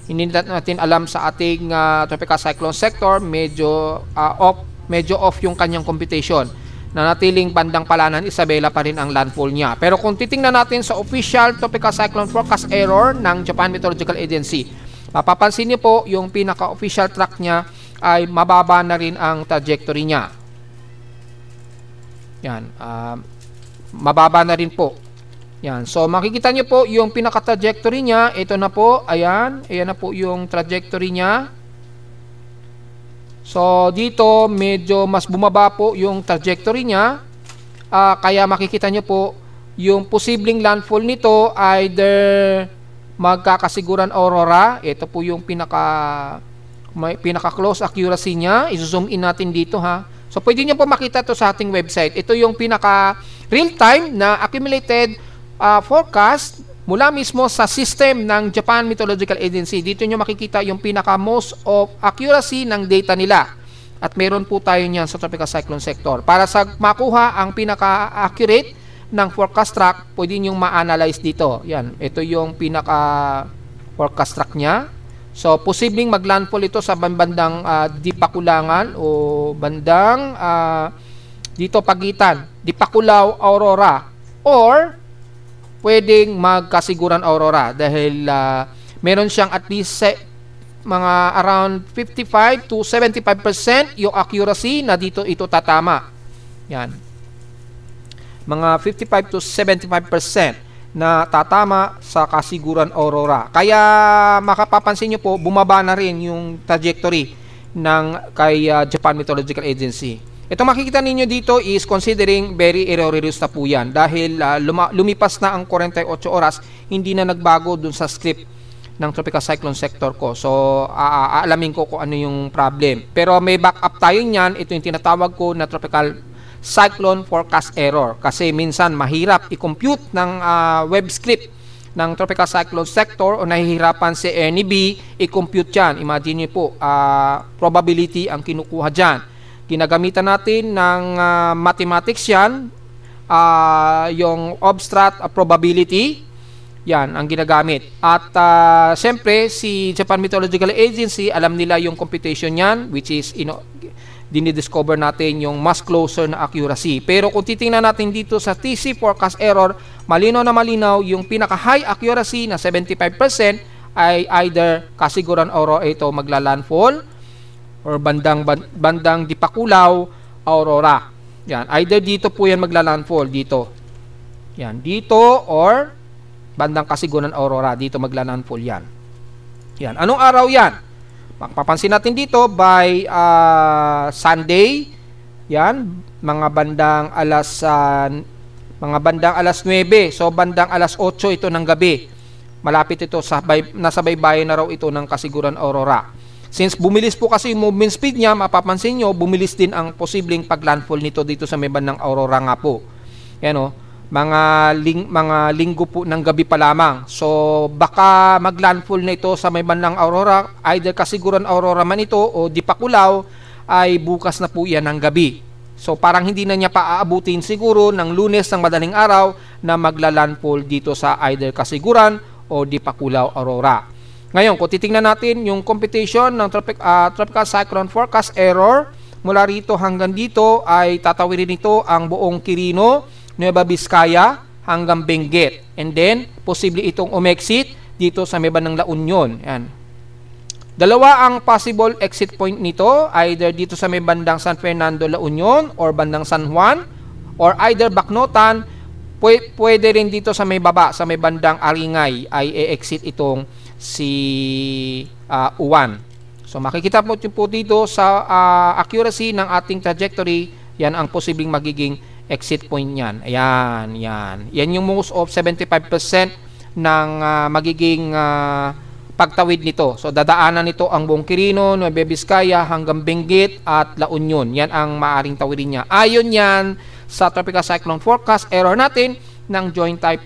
hindi natin alam sa ating tropical cyclone sector, medyo off yung kanyang computation. Nanatiling bandang Palanan, Isabela pa rin ang landfall niya. Pero kung titingnan natin sa official tropical cyclone forecast error ng Japan Meteorological Agency, mapapansin niyo po yung pinaka-official track niya ay mababa na rin ang trajectory niya. Yan, mababa na rin po. Yan, so makikita niyo po yung pinaka-trajectory niya. Ito na po, ayan na po yung trajectory niya. So dito medyo mas bumaba po yung trajectory niya, kaya makikita nyo po yung posibleng landfall nito either magkakasiguran aurora. Ito po yung pinaka close accuracy niya. I-zoom in natin dito ha. So pwede nyo po makita to sa ating website. Ito yung pinaka real time na accumulated forecast mula mismo sa system ng Japan Meteorological Agency. Dito nyo makikita yung pinaka most of accuracy ng data nila. At meron po tayo niyan sa tropical cyclone sector. Para sa makuha ang pinaka-accurate ng forecast track, pwede nyo ma-analyze dito. Yan, ito yung pinaka-forecast track niya. So, posibleng maglandfall ito sa bandang Dipakulangan o bandang dito pagitan, Dipakulaw, Aurora, or pwedeng magkasiguran aurora dahil meron siyang at least mga around 55 to 75% yung accuracy na dito ito tatama. Yan. Mga 55 to 75% na tatama sa kasiguran aurora. Kaya makapapansin nyo po, bumaba na rin yung trajectory ng kay Japan Meteorological Agency. Ito makikita ninyo dito is considering very error-reduced na po yan dahil lumipas na ang 48 oras, hindi na nagbago dun sa script ng tropical cyclone sector ko. So, aalamin ko kung ano yung problem. Pero may backup tayo niyan. Ito yung tinatawag ko na tropical cyclone forecast error. Kasi minsan mahirap i-compute ng web script ng tropical cyclone sector o nahihirapan si NEB i-compute yan. Imagine nyo po, probability ang kinukuha dyan. Ginagamitan natin ng mathematics yan, yung obstruct probability, yan ang ginagamit. At siyempre, si Japan Meteorological Agency, alam nila yung computation yan, which is, dinidiscover natin yung mas closer na accuracy. Pero kung titingnan natin dito sa TC forecast error, malinaw na malinaw, yung pinaka-high accuracy na 75% ay either kasiguran aurora ito magla-landfall, or bandang Dipakulaw, Aurora. Yan, either dito po yan magla-landfall, dito. Yan, dito or bandang kasiguran Aurora, dito magla-landfall yan. Yan, anong araw yan? Mapapansin natin dito by Sunday. Yan, mga bandang alas 9. So bandang alas 8 ito ng gabi. Malapit ito sa nasa baybayin na raw ito ng kasiguran Aurora. Since bumilis po kasi yung movement speed niya, mapapansin nyo, bumilis din ang posibleng paglandfall nito dito sa may bandang Aurora nga po. Yan o, mga linggo po ng gabi pa lamang. So, baka maglandfall na ito sa may bandang Aurora, either kasiguran Aurora man ito o Dipakulaw, ay bukas na po yan ng gabi. So, parang hindi na niya paaabutin siguro ng Lunes ng madaling araw na maglalandfall dito sa either kasiguran o Dipakulaw, Aurora. Ngayon, kung titingnan natin yung computation ng tropical cyclone forecast error, mula rito hanggang dito ay tatawirin nito ang buong Quirino, Nueva Vizcaya hanggang Benguet. And then, posible itong umexit dito sa may bandang La Union. Yan. Dalawa ang possible exit point nito, either dito sa may bandang San Fernando, La Union, or bandang San Juan, or either Bacnotan. Pwede rin dito sa may baba, sa may bandang Aringay ay e-exit itong si Uwan. So makikita po dito sa accuracy ng ating trajectory, yan ang posibleng magiging exit point niyan. Ayan, yan. Yan yung most of 75% ng magiging pagtawid nito. So dadaanan nito ang buong Quirino, Nueva Vizcaya hanggang Benguet at La Union. Yan ang maaring tawidin niya. Ayon yan sa Tropical Cyclone Forecast error natin ng Joint Type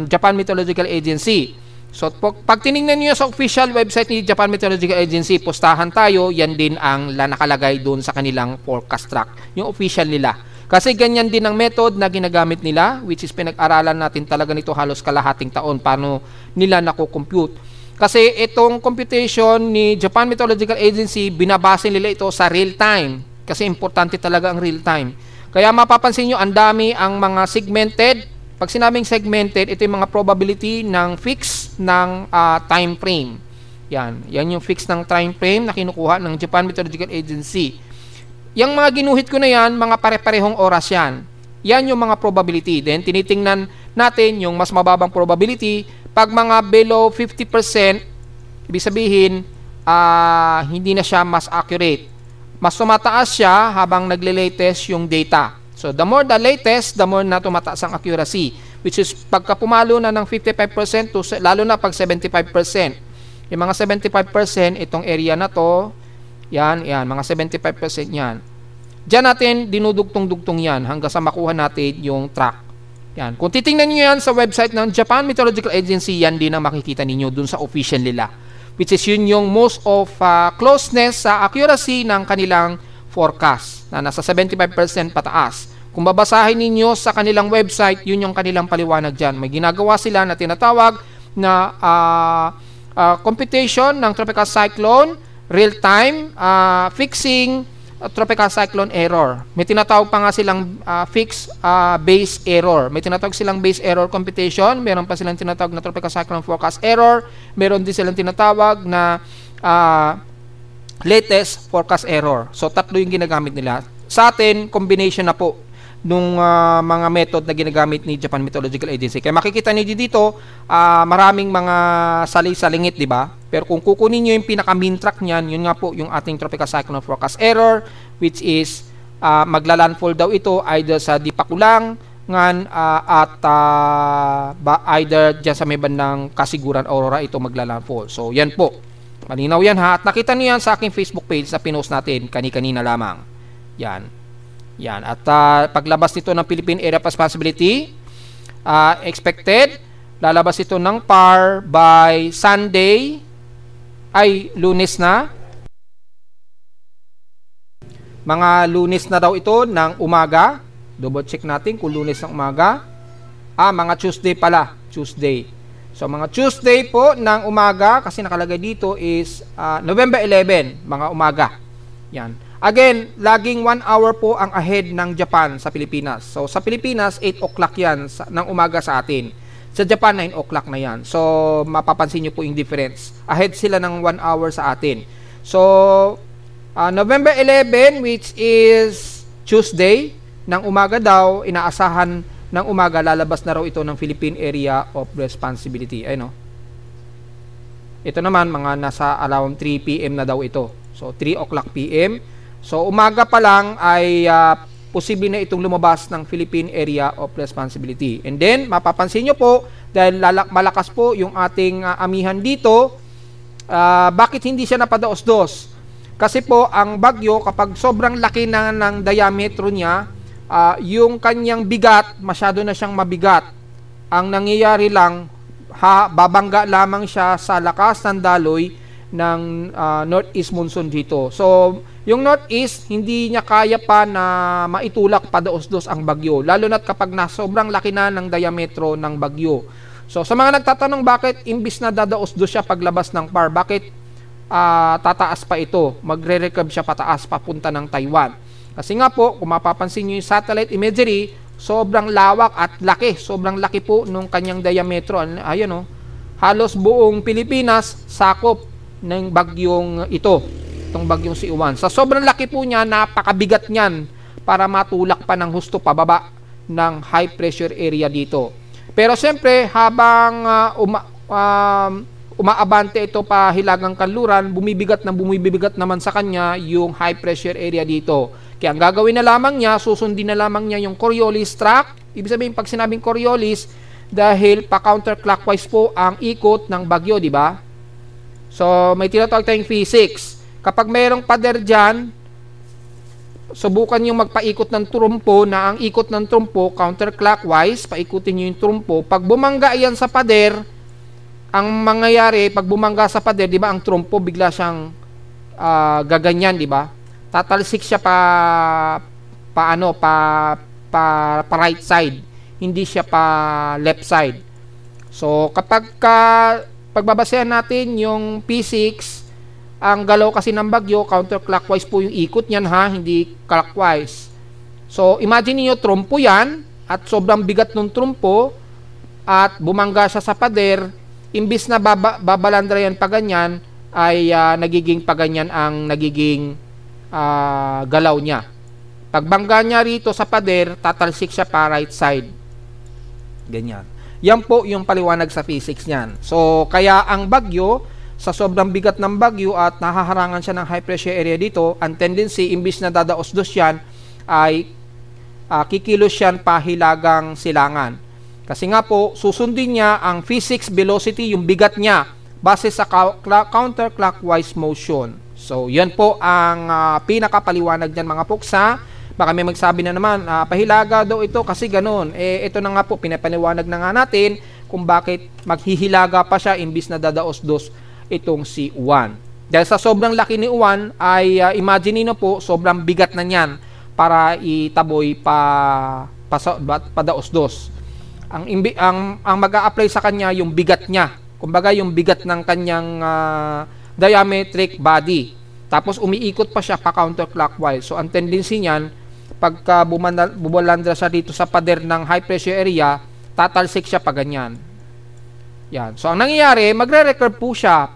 Japan Meteorological Agency. So pag tiningnan niyo sa official website ni Japan Meteorological Agency, postahan tayo, yan din ang nakalagay doon sa kanilang forecast track, yung official nila. Kasi ganyan din ang method na ginagamit nila, which is pinag-aralan natin talaga nito halos kalahating taon paano nila nako-compute. Kasi itong computation ni Japan Meteorological Agency, binabase nila ito sa real time. Kasi importante talaga ang real time. Kaya mapapansin nyo, ang dami ang mga segmented. Pag sinabing segmented, ito yung mga probability ng fix ng time frame. Yan yung fix ng time frame na kinukuha ng Japan Meteorological Agency. Yung mga ginuhit ko na yan, mga pare-parehong oras yan. Yan yung mga probability. Then, tinitingnan natin yung mas mababang probability. Pag mga below 50%, ibig sabihin, hindi na siya mas accurate. Mas tumataas siya habang nagle-latest yung data. So, the more the latest, the more na tumataas ang accuracy. Which is, pagka pumalo na ng 55%, lalo na pag 75%. Yung mga 75%, itong area na to, yan, mga 75% yan. Diyan natin dinudugtong-dugtong yan hanggang sa makuha natin yung track. Yan. Kung titingnan nyo yan sa website ng Japan Meteorological Agency, yan din ang makikita ninyo dun sa official nila. Which is yun yung most of closeness sa accuracy ng kanilang forecast na nasa 75% pataas. Kung babasahin ninyo sa kanilang website, yun yung kanilang paliwanag dyan. May ginagawa sila na tinatawag na computation ng tropical cyclone, real-time fixing tropical cyclone error. May tinatawag pa nga silang fixed base error. May tinatawag silang base error computation. Meron pa silang tinatawag na tropical cyclone forecast error. Meron din silang tinatawag na latest forecast error. So, tatlo yung ginagamit nila. Sa atin, combination na po nung mga method na ginagamit ni Japan Meteorological Agency. Kaya makikita niyo dito, maraming mga salingit, di ba? Pero kung kukunin niyo yung pinaka-mean track niyan, yun nga po yung ating tropical cyclone forecast error, which is magla-landfall daw ito either sa Dipakulang at either dyan sa may bandang Kasiguran, Aurora ito magla-landfall. So, yan po. Malinaw yan ha. At nakita niyo yan sa aking Facebook page na pinost natin kani-kanina lamang. Yan. At paglabas nito ng Philippine Area of Responsibility, expected, lalabas ito ng PAR by Sunday, Lunes na. Mga Lunes na daw ito ng umaga. Double check natin kung Lunes ng umaga. Mga Tuesday pala. Tuesday. So, mga Tuesday po ng umaga, kasi nakalagay dito is November 11, mga umaga. Yan. Again, laging 1 hour po ang ahead ng Japan sa Pilipinas. So, sa Pilipinas, 8 o'clock yan ng umaga sa atin. Sa Japan, 9 o'clock na yan. So, mapapansin nyo po yung difference. Ahead sila ng 1 hour sa atin. So, November 11, which is Tuesday, ng umaga daw, inaasahan ng umaga, lalabas na raw ito ng Philippine Area of Responsibility. Ayun, no? Ito naman, mga nasa around 3 p.m. na daw ito. So, 3 o'clock p.m. So, umaga pa lang ay posible na itong lumabas ng Philippine Area of Responsibility. And then, mapapansin nyo po, dahil malakas po yung ating amihan dito, bakit hindi siya napadaos-dos? Kasi po, ang bagyo, kapag sobrang laki na ng diametro niya, yung kanyang bigat, masyado na siyang mabigat. Ang nangyayari lang, babangga lamang siya sa lakas ng daloy ng northeast monsoon dito. So, yung northeast, hindi niya kaya pa na maitulak padaos-dos ang bagyo. Lalo na't kapag sobrang laki na ng diametro ng bagyo. So, sa mga nagtatanong bakit imbis na dadaos-dos siya paglabas ng PAR, bakit tataas pa ito? Magre-recurve siya pataas papunta ng Taiwan. Kasi nga po, kung mapapansin nyo yung satellite imagery, sobrang lawak at laki. Sobrang laki po nung kanyang diametro. Ayan o. Halos buong Pilipinas sakop ng bagyong ito. Itong bagyong si Uwan. Sa sobrang laki po niya, napakabigat niyan para matulak pa ng husto pababa ng high pressure area dito. Pero siyempre, habang umaabante ito pa hilagang kanluran, bumibigat naman sa kanya yung high pressure area dito. Kaya ang gagawin na lamang niya, susundin na lamang niya yung Coriolis track. Ibig sabihin, pag sinabing Coriolis, dahil pa counterclockwise po ang ikot ng bagyo, di ba? So, may tinatawag tayong physics. Kapag mayroong pader dyan, subukan nyo magpaikot ng trumpo na ang ikot ng trumpo counterclockwise, paikutin nyo yung trumpo. Pag bumangga yan sa pader, ang mangyayari, pag bumangga sa pader, di ba, ang trumpo bigla siyang gaganyan, di ba? Tatalsik siya pa right side, hindi siya pa left side. So, kapag pagbabasehan natin yung physics, ang galaw kasi ng bagyo, counterclockwise po yung ikot niyan ha, hindi clockwise. So, imagine niyo trumpo yan, at sobrang bigat ng trumpo, at bumangga siya sa pader, imbis na babalandra yan pa ganyan, ay nagiging paganyan ang nagiging galaw niya. Pagbangga niya rito sa pader, tatalsik siya pa right side. Ganyan. Yan po yung paliwanag sa physics niyan. So, kaya ang bagyo, sa sobrang bigat ng bagyo at nahaharangan siya ng high pressure area dito, ang tendency, imbis na dadaos-dos yan, ay kikilos yan pahilagang silangan. Kasi nga po, susundin niya ang physics velocity, yung bigat niya, base sa counterclockwise motion. So, yan po ang pinakapaliwanag niyan mga puksa. Baka may magsabi na naman, pahilaga daw ito kasi ganun. Ito na nga po, pinapaliwanag na nga natin kung bakit maghihilaga pa siya imbis na dadaos-dos itong si Uwan. Dahil sa sobrang laki ni Uwan, ay imagine nyo po, sobrang bigat na niyan para itaboy padaos-dos. Ang mag-a-apply sa kanya yung bigat niya. Kumbaga yung bigat ng kanyang diametric body. Tapos umiikot pa siya pa counterclockwise. So ang tendency niyan, pagka bumalandra siya dito sa pader ng high pressure area, tatalsik siya pa ganyan. Yan. So ang nangyayari, magre-recurve po siya.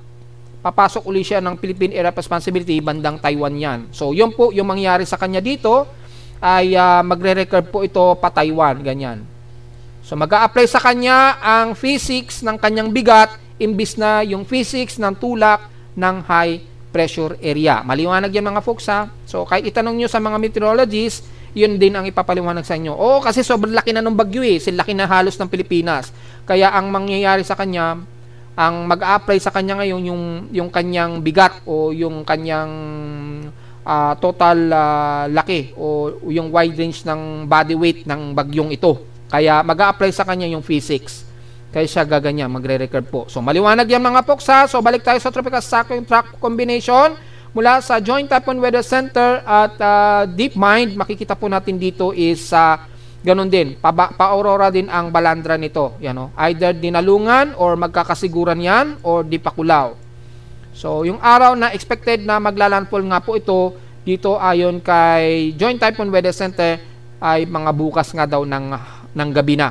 Papasok uli siya ng Philippine Area of Responsibility bandang Taiwan yan. So yun po yung mangyayari sa kanya dito, ay magre-recurve po ito pa Taiwan, ganyan. So mag-a-apply sa kanya ang physics ng kanyang bigat imbis na yung physics ng tulak ng high pressure area. Maliwanag yan mga folks ha. So kahit itanong nyo sa mga meteorologists, yun din ang ipapaliwanag sa inyo. Oo, kasi sobrang laki na ng bagyo eh. Laki na halos ng Pilipinas. Kaya ang mangyayari sa kanya, ang mag-a-apply sa kanya ngayon yung kanyang bigat o yung kanyang total laki o yung wide range ng body weight ng bagyong ito. Kaya mag-a-apply sa kanya yung physics. Kaya siya gaganyan, magre-recurve po. So, maliwanag yan mga poksa. So, balik tayo sa tropical cyclone track combination mula sa Joint Typhoon Weather Center at DeepMind. Makikita po natin dito is ganun din. Pa-aurora din ang balandra nito. Yan, no? Either dinalungan or magkakasiguran yan or dipakulaw. So, yung araw na expected na maglalandfall nga po ito dito ayon kay Joint Typhoon Weather Center ay mga bukas nga daw ng gabi na.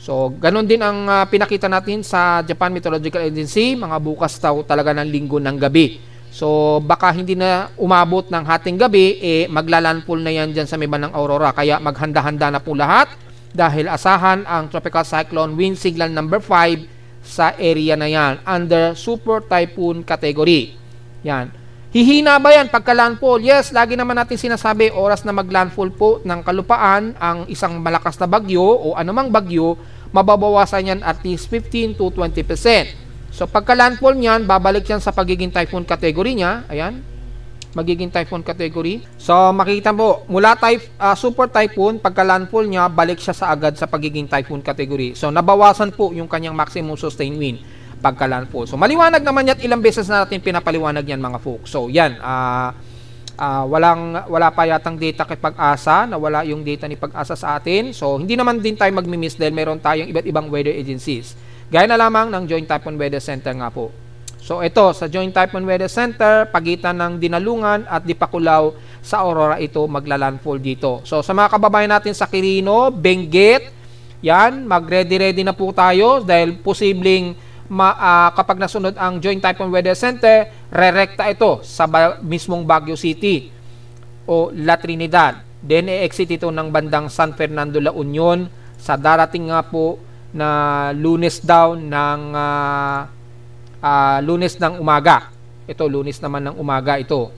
So, ganun din ang pinakita natin sa Japan Meteorological Agency, mga bukas daw talaga ng linggo ng gabi. So, baka hindi na umabot ng hating gabi, maglalandfall na yan dyan sa may bandang Aurora. Kaya maghanda-handa na po lahat dahil asahan ang Tropical Cyclone Wind Signal number 5 sa area na yan under Super Typhoon category. Yan. Hihina ba yan pagka-landfall? Yes, lagi naman natin sinasabi, oras na mag-landfall po ng kalupaan ang isang malakas na bagyo o anumang bagyo, mababawasan yan at least 15 to 20%. So, pagka-landfall niyan, babalik yan sa pagiging typhoon category niya. Ayan, magiging typhoon category. So, makikita po, mula super typhoon, pagka-landfall niya, balik siya sa agad sa pagiging typhoon category. So, nabawasan po yung kanyang maximum sustained wind pagka-landfall. So, maliwanag naman yan, ilang beses na natin pinapaliwanag yan mga folks. So, yan, wala pa yatang data kay Pag-asa, na wala yung data ni Pag-asa sa atin. So, hindi naman din tayo magmi-miss dahil meron tayong iba't ibang weather agencies. Gaya na lamang ng Joint Typhoon Weather Center nga po. So, ito, sa Joint Typhoon Weather Center, pagitan ng Dinalungan at Dipakulaw sa Aurora ito, maglalandfall dito. So, sa mga kababayan natin sa Quirino, Benguet, yan, mag-ready-ready na po tayo dahil posibleng kapag nasunod ang Joint Typhoon Weather Center, re-recta ito sa mismong Baguio City o La Trinidad. Then, e-exit ito ng bandang San Fernando, La Union sa darating nga po na Lunes daw ng Lunes ng umaga. Ito, Lunes naman ng umaga ito.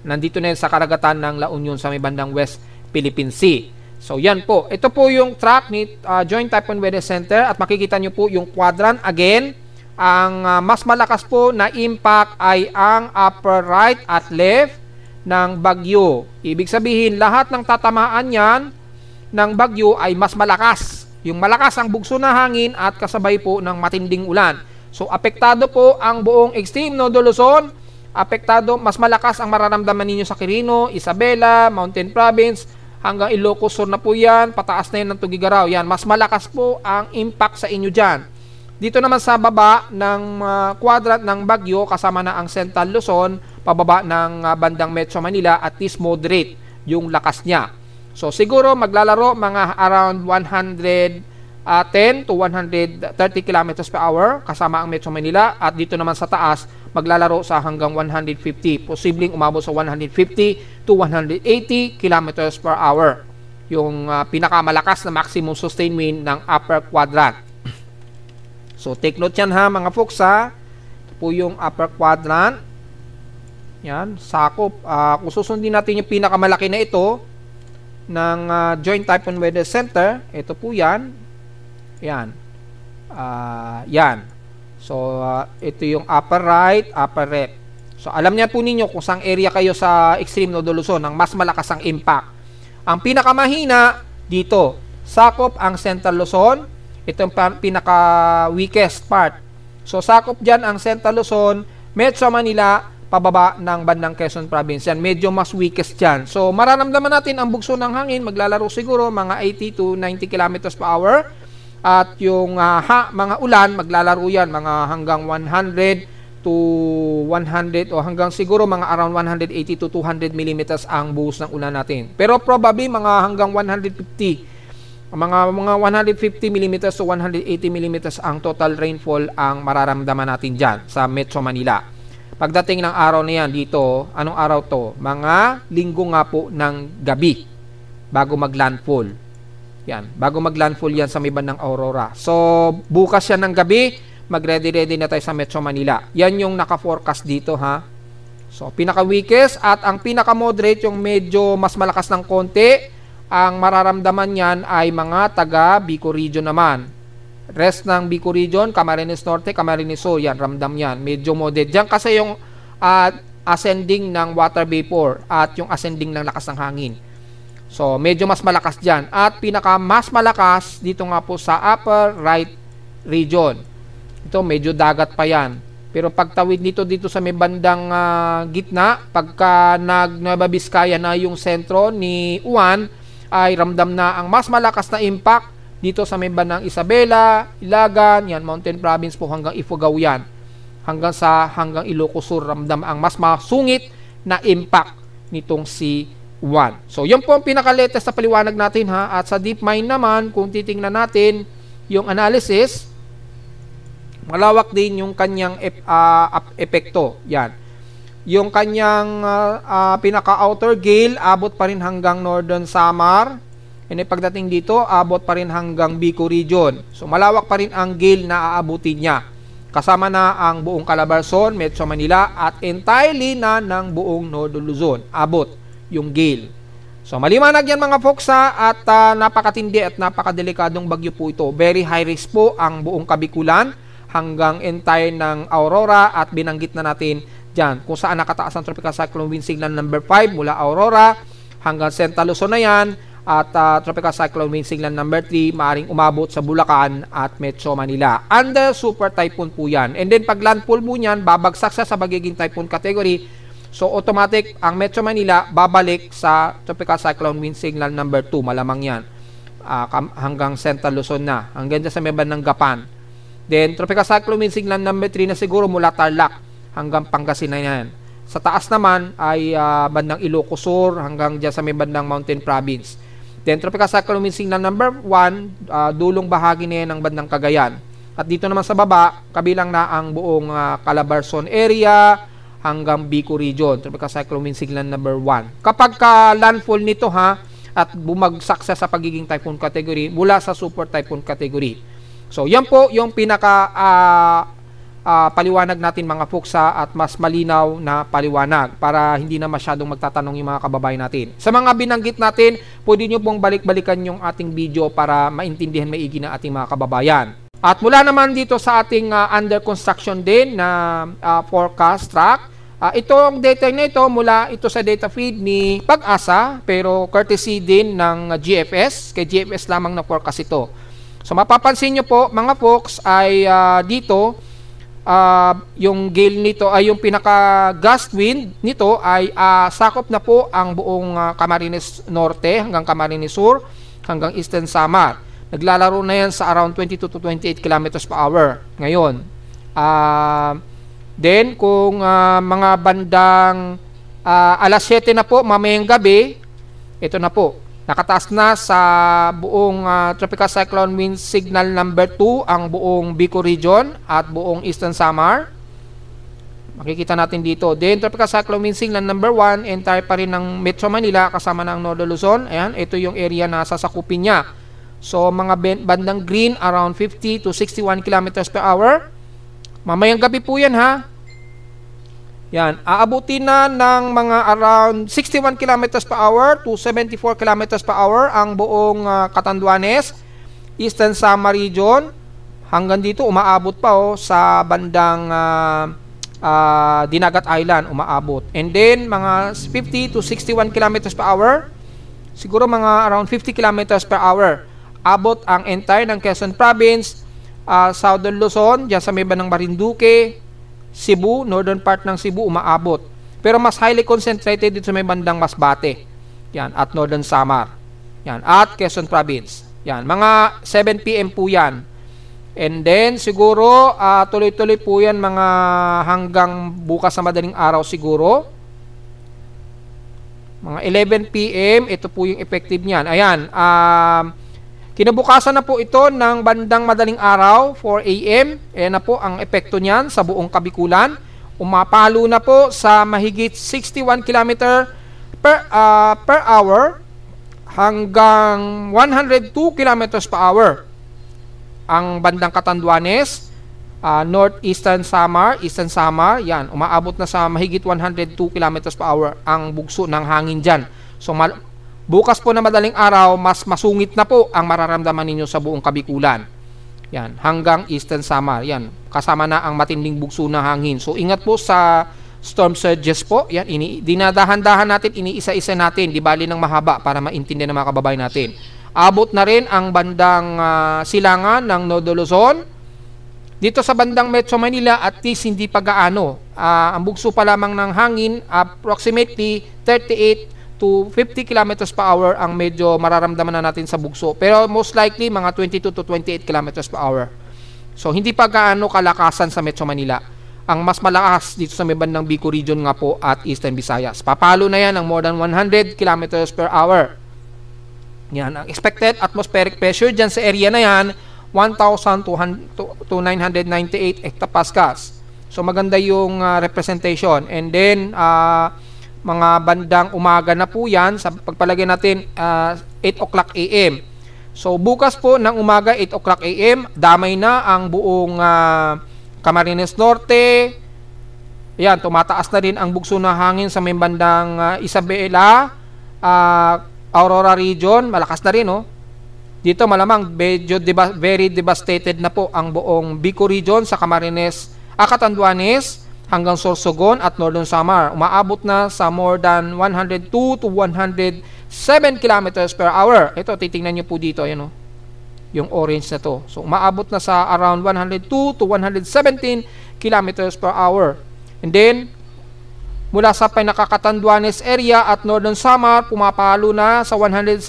Nandito na yan sa karagatan ng La Union sa may bandang West Philippine Sea. So yan po. Ito po yung track ni Joint Typhoon Weather Center at makikita nyo po yung quadrant. Again, ang mas malakas po na impact ay ang upper right at left ng bagyo. Ibig sabihin, lahat ng tatamaan yan ng bagyo ay mas malakas. Yung malakas ang bugso na hangin at kasabay po ng matinding ulan. So, apektado po ang buong extreme Nodo Luzon. Apektado, mas malakas ang mararamdaman ninyo sa Quirino, Isabela, Mountain Province, hanggang Ilocos Sur na po yan, pataas na yan ng Tugigaraw. Yan, mas malakas po ang impact sa inyo dyan. Dito naman sa baba ng quadrant ng bagyo, kasama na ang Central Luzon, pababa ng bandang Metro Manila, at least moderate yung lakas niya. So siguro maglalaro mga around 110 to 130 kilometers per hour kasama ang Metro Manila, at dito naman sa taas maglalaro sa hanggang 150, posibleng umabot sa 150 to 180 kilometers per hour. Yung pinakamalakas na maximum sustained wind ng upper quadrant. So, take note yan ha mga folks ha. Ito po yung upper quadrant. Yan, sakop. Kung susundin natin yung pinakamalaki na ito ng Joint Typhoon Weather Center, ito po yan. Yan. Yan. So, ito yung upper right, upper left. So, alam niya po ninyo kung saan area kayo sa extreme Nodo Luzon ang mas malakas ang impact. Ang pinakamahina dito, sakop ang Central Luzon. Ito yung pinaka-weakest part. So, sakop dyan ang Central Luzon, Metro Manila, pababa ng bandang Quezon Province. Yan, medyo mas weakest dyan. So, mararamdaman natin ang bugso ng hangin. Maglalaro siguro mga 80 to 90 kilometers per hour. At yung mga ulan, maglalaro yan mga hanggang 100 to 100 o hanggang siguro mga around 180 to 200 millimeters ang buhos ng ulan natin. Pero probably mga hanggang 150 mga 150 mm to 180 mm ang total rainfall ang mararamdaman natin dyan sa Metro Manila. Pagdating ng araw na yan dito, anong araw to? Mga linggo nga po ng gabi bago mag-landfall. Yan, bago mag-landfall yan sa may bandang Aurora. So, bukas yan ng gabi, mag-ready-ready na tayo sa Metro Manila. Yan yung naka-forecast dito ha. So, pinaka-weakest at ang pinaka-moderate, yung medyo mas malakas ng konti, ang mararamdaman yan ay mga taga Bicol Region naman. Rest ng Bicol Region, Camarines Norte, Camarines Sur, yan, ramdam yan. Medyo moderate dyan kasi yung ascending ng water vapor at yung ascending ng lakas ng hangin. So, medyo mas malakas dyan. At pinaka mas malakas dito nga po sa upper right region. Ito, medyo dagat pa yan. Pero pagtawid dito sa may bandang gitna, pagka Nueva Vizcaya na yung sentro ni Juan, ay ramdam na ang mas malakas na impact dito sa may bandang Isabela, Ilagan, yan, Mountain Province po hanggang Ifugao yan. Hanggang Ilocos Sur, ramdam ang mas masungit na impact nitong si Juan. So, yun po ang pinaka-latest na paliwanag natin ha. At sa DeepMind naman, kung titingnan natin yung analysis, malawak din yung kanyang epekto. Yan. Yung kanyang pinaka-outer gale, abot pa rin hanggang Northern Samar. And pagdating dito, abot pa rin hanggang Bicol Region. So, malawak pa rin ang gale na aabutin niya. Kasama na ang buong Calabarzon, Metro Manila, at entirely na ng buong Nodo Luzon. Abot yung gale. So, maliwanag yan mga folks ha, at napakatindi at napakadelikadong bagyo po ito. Very high risk po ang buong Kabikulan hanggang entire ng Aurora at binanggit na natin dyan kung saan nakataas ang Tropical Cyclone Wind Signal number 5 mula Aurora hanggang Central Luzon na yan, at Tropical Cyclone Wind Signal number 3 maaring umabot sa Bulacan at Metro Manila. Under Super Typhoon po yan. And then pag landfall po yan, babagsak siya sa magiging typhoon category. So automatic ang Metro Manila babalik sa Tropical Cyclone Wind Signal number 2. Malamang yan. Hanggang Central Luzon na. Hanggang dyan sa may bandang Gapan. Then Tropical Cyclone Wind Signal number 3 na siguro mula Tarlac hanggang Pangasinan yan. Sa taas naman ay bandang Ilocos Sur hanggang dyan sa may bandang Mountain Province. Then Tropical Cyclone Wind Signal number 1, dulong bahagi na yan ng bandang Cagayan. At dito naman sa baba, kabilang na ang buong Calabarzon area hanggang Bicol Region. Tropical Cyclone Wind Signal number 1. Kapag landfall nito ha, at bumagsak sa pagiging typhoon category mula sa super typhoon category. So yan po yung pinaka paliwanag natin mga folks at mas malinaw na paliwanag para hindi na masyadong magtatanong yung mga kababayan natin. Sa mga binanggit natin, pwede nyo pong balik-balikan yung ating video para maintindihan maigi ng ating mga kababayan. At mula naman dito sa ating under construction din na forecast track, itong data na ito mula ito sa data feed ni Pag-asa pero courtesy din ng GFS, kay GFS lamang na forecast ito. So mapapansin nyo po mga folks ay dito yung gale nito ay yung pinaka gust wind nito ay sakop na po ang buong Camarines Norte hanggang Camarines Sur hanggang Eastern Samar. Naglalaro na yan sa around 22 to 28 kilometers per hour ngayon. Then kung mga bandang alas 7 na po mamayang gabi, ito na po nakataas na sa buong Tropical Cyclone Wind Signal number 2 ang buong Bicol Region at buong Eastern Samar. Makikita natin dito. Then Tropical Cyclone Wind Signal number 1, entire pa rin ng Metro Manila kasama ng Northern Luzon. Ayan, ito yung area na sasakupin niya. So mga bandang green around 50 to 61 kilometers per hour. Mamayang gabi po yan ha. Yan, aabutin na ng mga around 61 kilometers per hour to 74 kilometers per hour ang buong Catanduanes, Eastern Samar region. Hanggang dito umaabot pa sa bandang Dinagat Island umaabot. And then mga 50 to 61 kilometers per hour, siguro mga around 50 kilometers per hour. Abot ang entire ng Quezon Province, Southern Luzon, dyan sa may bandang Marinduque, Cebu, northern part ng Cebu umaabot. Pero mas highly concentrated dito sa may bandang Masbate. Yan, at Northern Samar. Yan, at Quezon Province. Yan, mga 7 PM po yan. And then siguro tuloy-tuloy po yan mga hanggang bukas na madaling araw siguro. Mga 11 PM, ito po yung effective niyan. Ayan, kinabukasan na po ito ng bandang madaling araw, 4 AM. Ayan na po ang epekto niyan sa buong Kabikulan. Umapalo na po sa mahigit 61 km per hour hanggang 102 km per hour. Ang bandang Catanduanes, Northeastern Samar, Eastern Samar, yan, umaabot na sa mahigit 102 km per hour ang bugso ng hangin dyan. So, bukas po na madaling araw, mas masungit na po ang mararamdaman ninyo sa buong Kabikulan. Yan, hanggang Eastern Samar. Yan, kasama na ang matinding bugso ng hangin. So, ingat po sa storm surges po. Yan, dinadahan-dahan natin, iniisa-isa natin, di bali ng mahaba para maintindihan ng mga kababayan natin. Abot na rin ang bandang silangan ng Northern Luzon. Dito sa bandang Metro Manila, at least hindi pa gaano. Ang bugso pa lamang ng hangin, approximately 38 to 50 kilometers per hour ang medyo mararamdaman na natin sa bugso. Pero most likely, mga 22 to 28 kilometers per hour. So, hindi pa gaano kalakasan sa Metro Manila. Ang mas malakas dito sa may bandang Bicol Region nga po at Eastern Visayas. Papalo na yan ng more than 100 kilometers per hour. Yan, ang expected atmospheric pressure dyan sa area na yan, 1,000 to 998 hectopascals. So, maganda yung representation. And then, mga bandang umaga na po yan, sa pagpalagay natin 8 o'clock AM. So bukas po ng umaga 8 o'clock AM, damay na ang buong Camarines Norte. Ayan, tumataas na rin ang bugso ng hangin sa may bandang Isabela, Aurora region, malakas na rin Dito malamang medyo very devastated na po ang buong Bicol region sa Camarines, Catanduanes, hanggang Sorsogon at Northern Samar. Umaabot na sa more than 102 to 107 kilometers per hour. Ito, titingnan nyo po dito. Ayan, yung orange na to. So, umaabot na sa around 102 to 117 kilometers per hour. And then, mula sa pinaka-Catanduanes area at Northern Samar, pumapalo na sa 117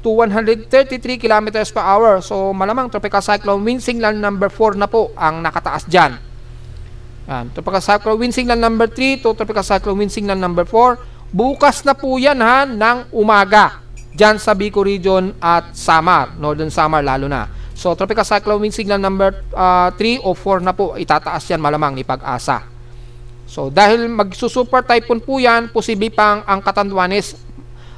to 133 kilometers per hour. So, malamang Tropical Cyclone Wind Signal number 4 na po ang nakataas dyan. Yan, Tropical Cyclone Wind Signal number 3 to Tropical Cyclone Wind Signal number 4. Bukas na po yan ng umaga dyan sa Bicol Region at Samar, Northern Samar lalo na. So Tropical Cyclone Wind Signal number 3 o 4 na po, itataas yan malamang ni Pag-asa. So dahil magsusuper typhoon po yan, posible pang ang Catanduanes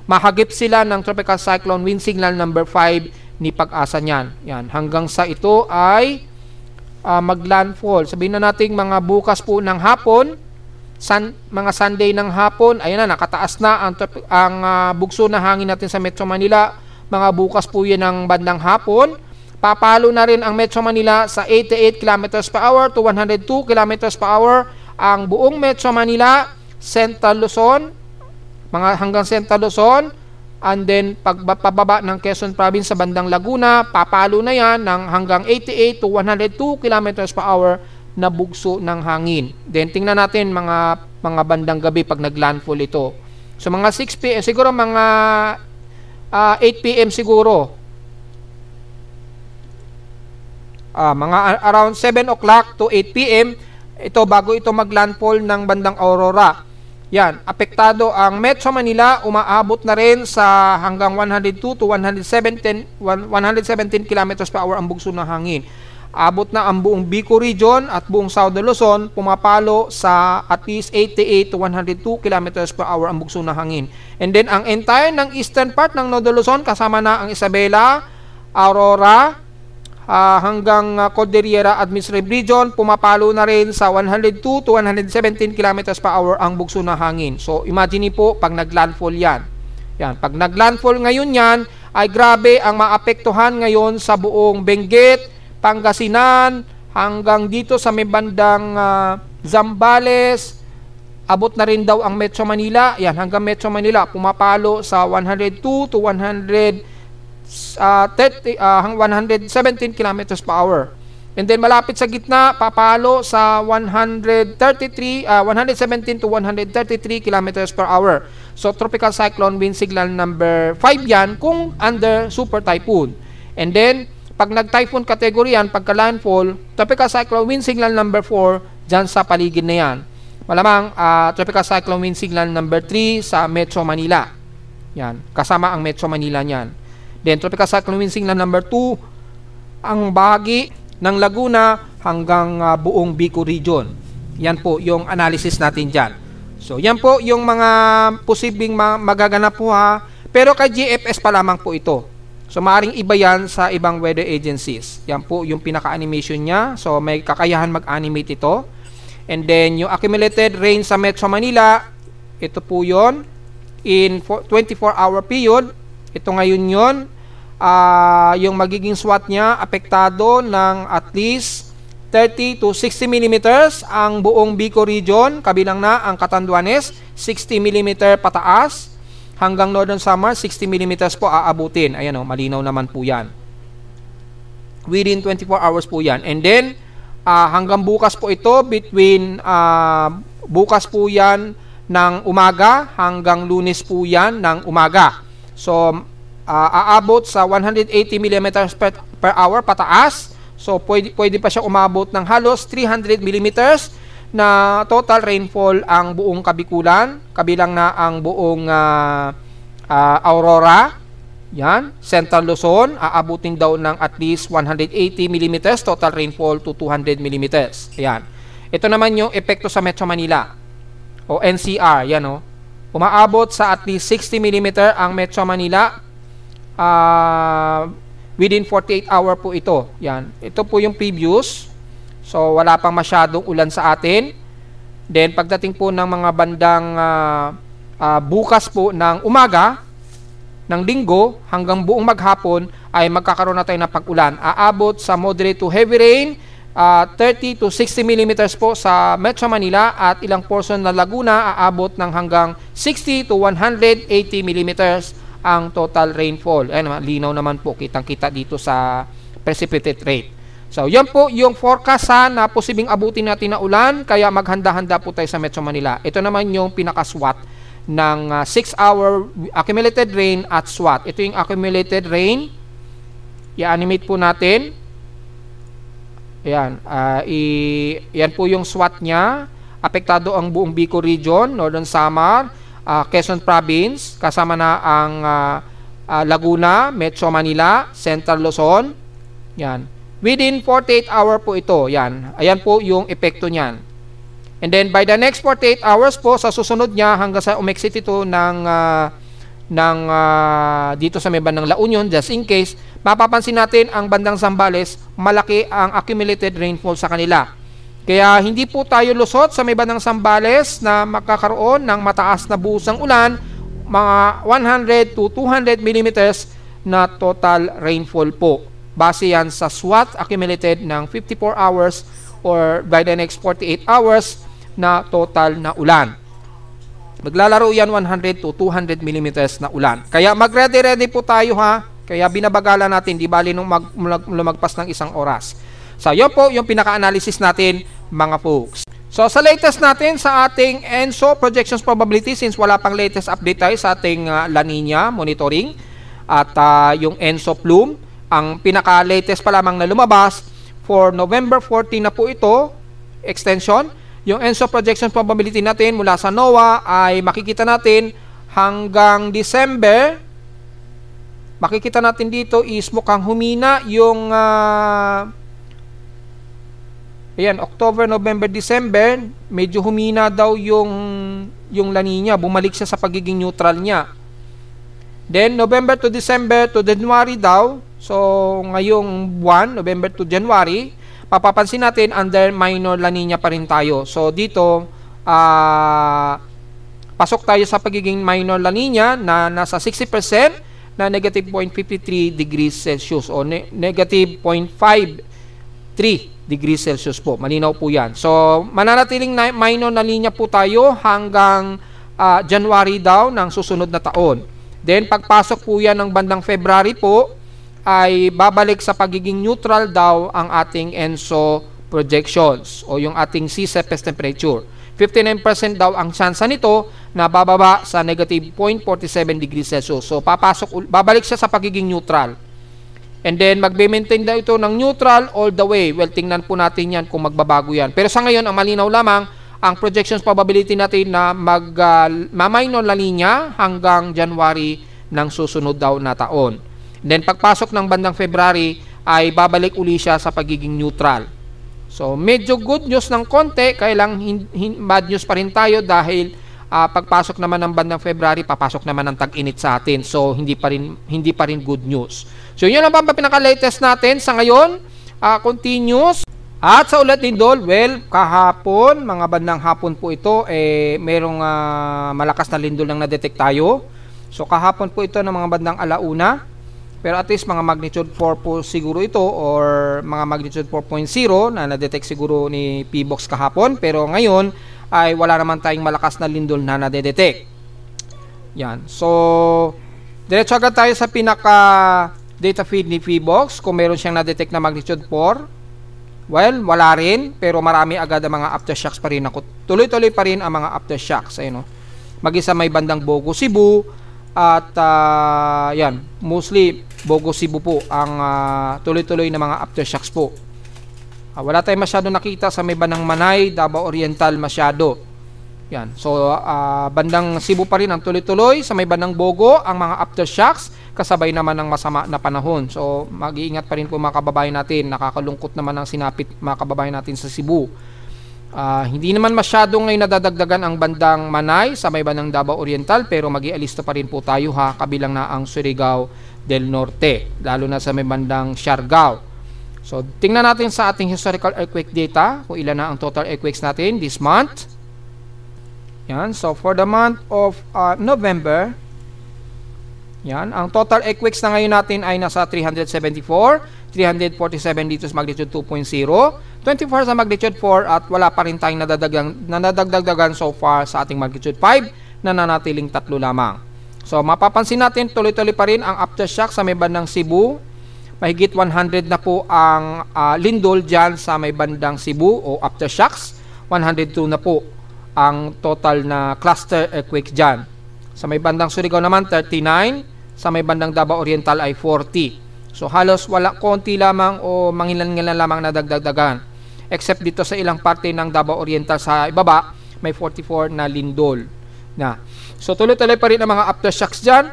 mahagip sila ng Tropical Cyclone Wind Signal number 5 ni Pag-asa niyan. Yan, hanggang sa ito ay maglandfall. Sabihin na natin mga bukas po ng hapon, mga Sunday ng hapon, ayan na, nakataas na ang bugso na hangin natin sa Metro Manila. Mga bukas po yan ng bandang hapon. Papalo na rin ang Metro Manila sa 88 km per hour to 102 km per hour. Ang buong Metro Manila, Central Luzon, hanggang Central Luzon, and then pababa ng Quezon Province sa bandang Laguna, papalo na yan ng hanggang 88 to 102 km per hour na bugso ng hangin. Then tingnan natin mga bandang gabi pag naglandfall ito. So mga 6 PM, siguro mga 8 PM siguro. Mga around 7 o'clock to 8 PM, ito bago ito maglandfall ng bandang Aurora. Yan, apektado ang Metro Manila, umaabot na rin sa hanggang 102 to 117 km per hour ang bugso ng hangin. Abot na ang buong Bicol region at buong Southern Luzon, pumapalo sa at least 88 to 102 km per hour ang bugso ng hangin. And then ang entire ng eastern part ng Northern Luzon, kasama na ang Isabela, Aurora, hanggang Cordillera Administrative Region, pumapalo na rin sa 102 to 117 km per hour ang bugso ng hangin. So imagine po pag naglandfall yan. Yan, pag naglandfall ngayon yan, ay grabe ang maapektuhan ngayon sa buong Benguet, Pangasinan, hanggang dito sa may bandang Zambales. Abot na rin daw ang Metro Manila. Yan, hanggang Metro Manila, pumapalo sa 102 to 117 km per hour. And then malapit sa gitna, papalo sa 117 to 133 km per hour. So tropical cyclone wind signal number 5 yan kung under super typhoon. And then pag nag-typhoon category yan, pagka-landfall, tropical cyclone wind signal number 4 dyan sa paligid na yan. Malamang tropical cyclone wind signal number 3 sa Metro Manila. Yan, kasama ang Metro Manila niyan. Then tropical cyclone wind signal number 2 ang bahagi ng Laguna hanggang buong Bicol region. Yan po yung analysis natin dyan. So yan po yung mga posibleng magaganap po ha. Pero kay GFS pa lamang po ito. So maaaring iba yan sa ibang weather agencies. Yan po yung pinaka-animation niya. So may kakayahan mag-animate ito. And then yung accumulated rain sa Metro Manila, ito po yon in 24-hour period. Ito ngayon yon. Yung magiging SWAT niya, apektado ng at least 30 to 60 millimeters ang buong Bicol region, kabilang na ang Catanduanes, 60 mm pataas, hanggang Northern Samar, 60 mm po aabutin. Ayan o, malinaw naman po yan. Within 24 hours po yan. And then, hanggang bukas po ito, between bukas po yan ng umaga, hanggang Lunes po yan ng umaga. So, aabot sa 180 mm per hour pataas. So pwede pa siya umabot ng halos 300 mm na total rainfall ang buong Kabikulan, kabilang na ang buong Aurora. Yan, Central Luzon, aabutin daw ng at least 180 mm total rainfall to 200 mm. Ayan. Ito naman yung epekto sa Metro Manila o NCR, yan o. Umaabot sa at least 60 mm ang Metro Manila. Within 48 hour po ito. Yan. Ito po yung previous. So wala pang masyadong ulan sa atin. Then pagdating po ng mga bandang bukas po ng umaga ng linggo hanggang buong maghapon ay magkakaroon na tayo ng pag-ulan. Aabot sa moderate to heavy rain, 30 to 60 mm po sa Metro Manila at ilang portion na Laguna aabot ng hanggang 60 to 180 mm ang total rainfall. Ayan, linaw naman po, kitang-kita dito sa precipitate rate. So, yan po yung forecast na posibleng abutin natin na ulan, kaya maghanda-handa po tayo sa Metro Manila. Ito naman yung pinaka-SWAT ng 6-hour accumulated rain at SWAT. Ito yung accumulated rain. I-animate po natin. Ayan, yan po yung SWAT niya. Apektado ang buong Bicol region, Northern Samar, Quezon Province, kasama na ang Laguna, Metro Manila, Central Luzon. Yan. Within 48 hour po ito. Yan. Ayan po yung epekto niyan. And then by the next 48 hours po, sa susunod niya hanggang sa umexit ito ng ng dito sa may bandang La Union, just in case, mapapansin natin ang bandang Zambales, malaki ang accumulated rainfall sa kanila. Kaya hindi po tayo lusot sa may bandang Zambales na magkakaroon ng mataas na buhosang ulan, mga 100 to 200 millimeters na total rainfall po. Base yan sa SWAT accumulated ng 54 hours or by the next 48 hours na total na ulan. Maglalaro yan 100 to 200 millimeters na ulan. Kaya mag-ready po tayo ha. Kaya binabagalan natin, di bali nung lumagpas ng 1 oras. So yun po yung pinaka-analysis natin mga folks. So sa latest natin sa ating ENSO projections probability, since wala pang latest update tayo sa ating La Nina monitoring at yung ENSO plume, ang pinaka-latest pa lamang na lumabas for November 14 na po ito, extension. Yung ENSO projection probability natin mula sa NOAA ay makikita natin hanggang December. Makikita natin dito is mukhang humina yung ayan, October, November, December, medyo humina daw yung La Nina, bumalik siya sa pagiging neutral niya. Then November to December to January daw. So ngayong buwan, November to January, papapansin natin under minor La Nina pa rin tayo. So dito pasok tayo sa pagiging minor La Nina na nasa 60% na negative 0.53 degrees Celsius o negative 0.53 degrees Celsius po. Malinaw po yan. So mananatiling minor La Nina po tayo hanggang January daw ng susunod na taon. Then pagpasok po yan ng bandang February po, ay babalik sa pagiging neutral daw ang ating ENSO projections o yung ating sea surface temperature. 59% daw ang tsansa nito na bababa sa negative 0.47 degrees Celsius. So babalik siya sa pagiging neutral. And then magbe-maintain daw ito ng neutral all the way. Well, tingnan po natin yan kung magbabago yan. Pero sa ngayon, ang malinaw lamang, ang projections probability natin na ma-minor La Nina hanggang January ng susunod daw na taon. Then pagpasok ng bandang February ay babalik uli siya sa pagiging neutral. So medyo good news ng konti, kaya lang bad news pa rin tayo dahil pagpasok naman ng bandang February, papasok naman ng tag-init sa atin. So hindi pa rin good news. So yun lang pa pinaka-latest natin sa ngayon. Continuous. At sa ulat lindol, well, kahapon, mga bandang hapon po ito, merong malakas na lindol lang na-detect tayo. So kahapon po ito ng mga bandang alauna. Pero at least mga magnitude 4 po siguro ito or mga magnitude 4.0 na na-detect siguro ni PBOX kahapon. Pero ngayon ay wala naman tayong malakas na lindol na na-detect. Yan. So, diretso agad tayo sa pinaka data feed ni PBOX kung meron siyang na-detect na magnitude 4. Well, wala rin. Pero marami agad ang mga aftershocks pa rin. Tuloy-tuloy pa rin ang mga aftershocks. Ayun, no? Mag-isa may bandang Bogo, Cebu. At yan, mostly Bogo, Cebu po ang tuloy-tuloy na mga aftershocks po. Wala tayong masyado nakita sa may bandang Manay, Davao Oriental masyado. Yan. So bandang Cebu pa rin ang tuloy-tuloy, sa may bandang Bogo ang mga aftershocks kasabay naman ng masama na panahon. So mag-iingat pa rin po mga kababayan natin. Nakakalungkot naman ang sinapit mga kababayan natin sa Cebu. Hindi naman masyado ngayon nadadagdagan ang bandang Manay sa may bandang Davao Oriental, pero mag-ialista pa rin po tayo ha, kabilang na ang Surigao del Norte, lalo na sa may bandang Siargao. So tingnan natin sa ating historical earthquake data kung ilan na ang total earthquakes natin this month. Yan, so for the month of November, yan, ang total earthquakes na ngayon natin ay nasa 374, 347 dito sa magnitude 2.0, 24 sa magnitude 4 at wala pa rin tayong nadadagdagan so far sa ating magnitude 5 na nanatiling 3 lamang. So mapapansin natin tuloy-tuloy pa rin ang aftershock sa may bandang Cebu. Mahigit 100 na po ang lindol dyan sa may bandang Cebu o aftershocks. 102 na po ang total na cluster earthquake dyan. Sa may bandang Surigao naman 39, sa may bandang Davao Oriental ay 40. So halos wala, konti lamang o mangilan-ngilan lamang na dagdagan. Except dito sa ilang parte ng Davao Oriental sa ibaba, may 44 na lindol na. So tuloy-tuloy pa rin ang mga aftershocks dyan.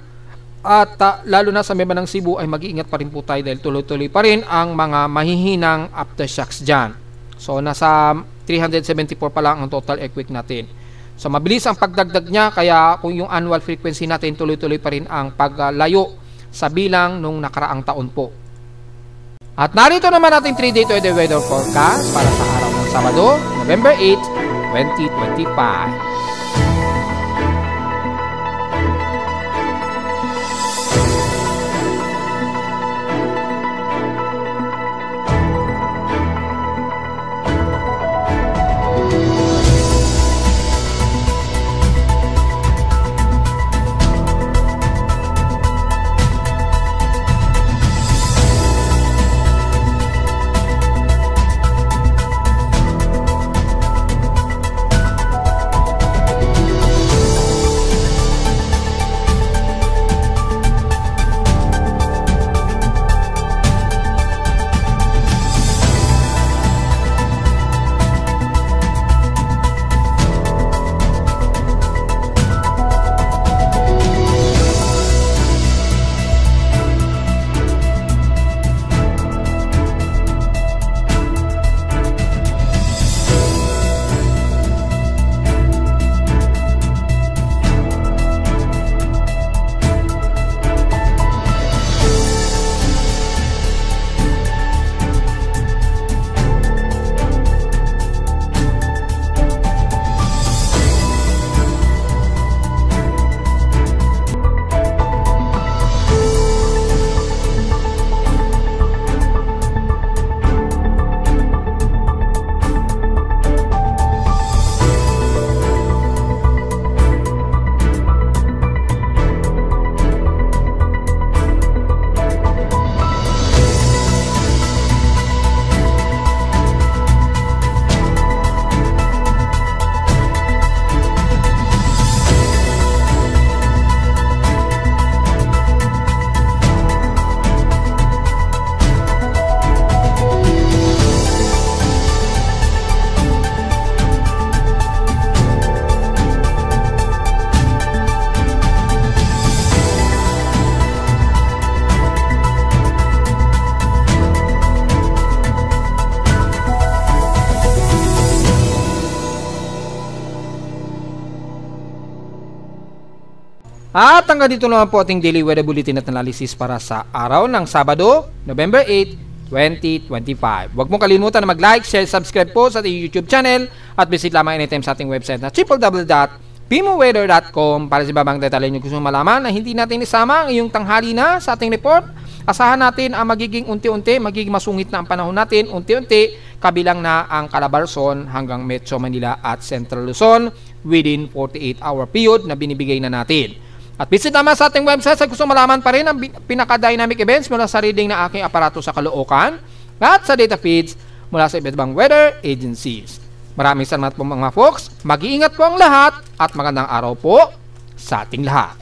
At lalo na sa may bandang Cebu ay mag-iingat pa rin po tayo dahil tuloy-tuloy pa rin ang mga mahihinang aftershocks dyan. So nasa 374 pa lang ang total earthquake natin. So mabilis ang pagdagdag niya, kaya kung yung annual frequency natin tuloy-tuloy pa rin ang paglayo sa bilang nung nakaraang taon po. At narito naman ating 3-day weather forecast para sa araw ng Sabado, November 8, 2025. At hanggang dito naman po ating daily weather bulletin at analysis para sa araw ng Sabado, November 8, 2025. Huwag mong kalimutan na mag-like, share, subscribe po sa ating YouTube channel at visit lamang anytime sa ating website na www.pimoweather.com para sa ibang detalye nyo gusto malaman na hindi natin isama ang iyong tanghali na sa ating report. Asahan natin ang magiging unti-unti, magiging masungit na ang panahon natin, unti-unti, kabilang na ang Calabarzon hanggang Metro Manila at Central Luzon within 48-hour period na binibigay na natin. At visit naman sa ating website sa gusto malaman pa rin ang pinaka-dynamic events mula sa reading na aking aparato sa Caloocan at sa data feeds mula sa iba't ibang weather agencies. Maraming salamat po mga folks, mag-iingat po ang lahat at magandang araw po sa ating lahat.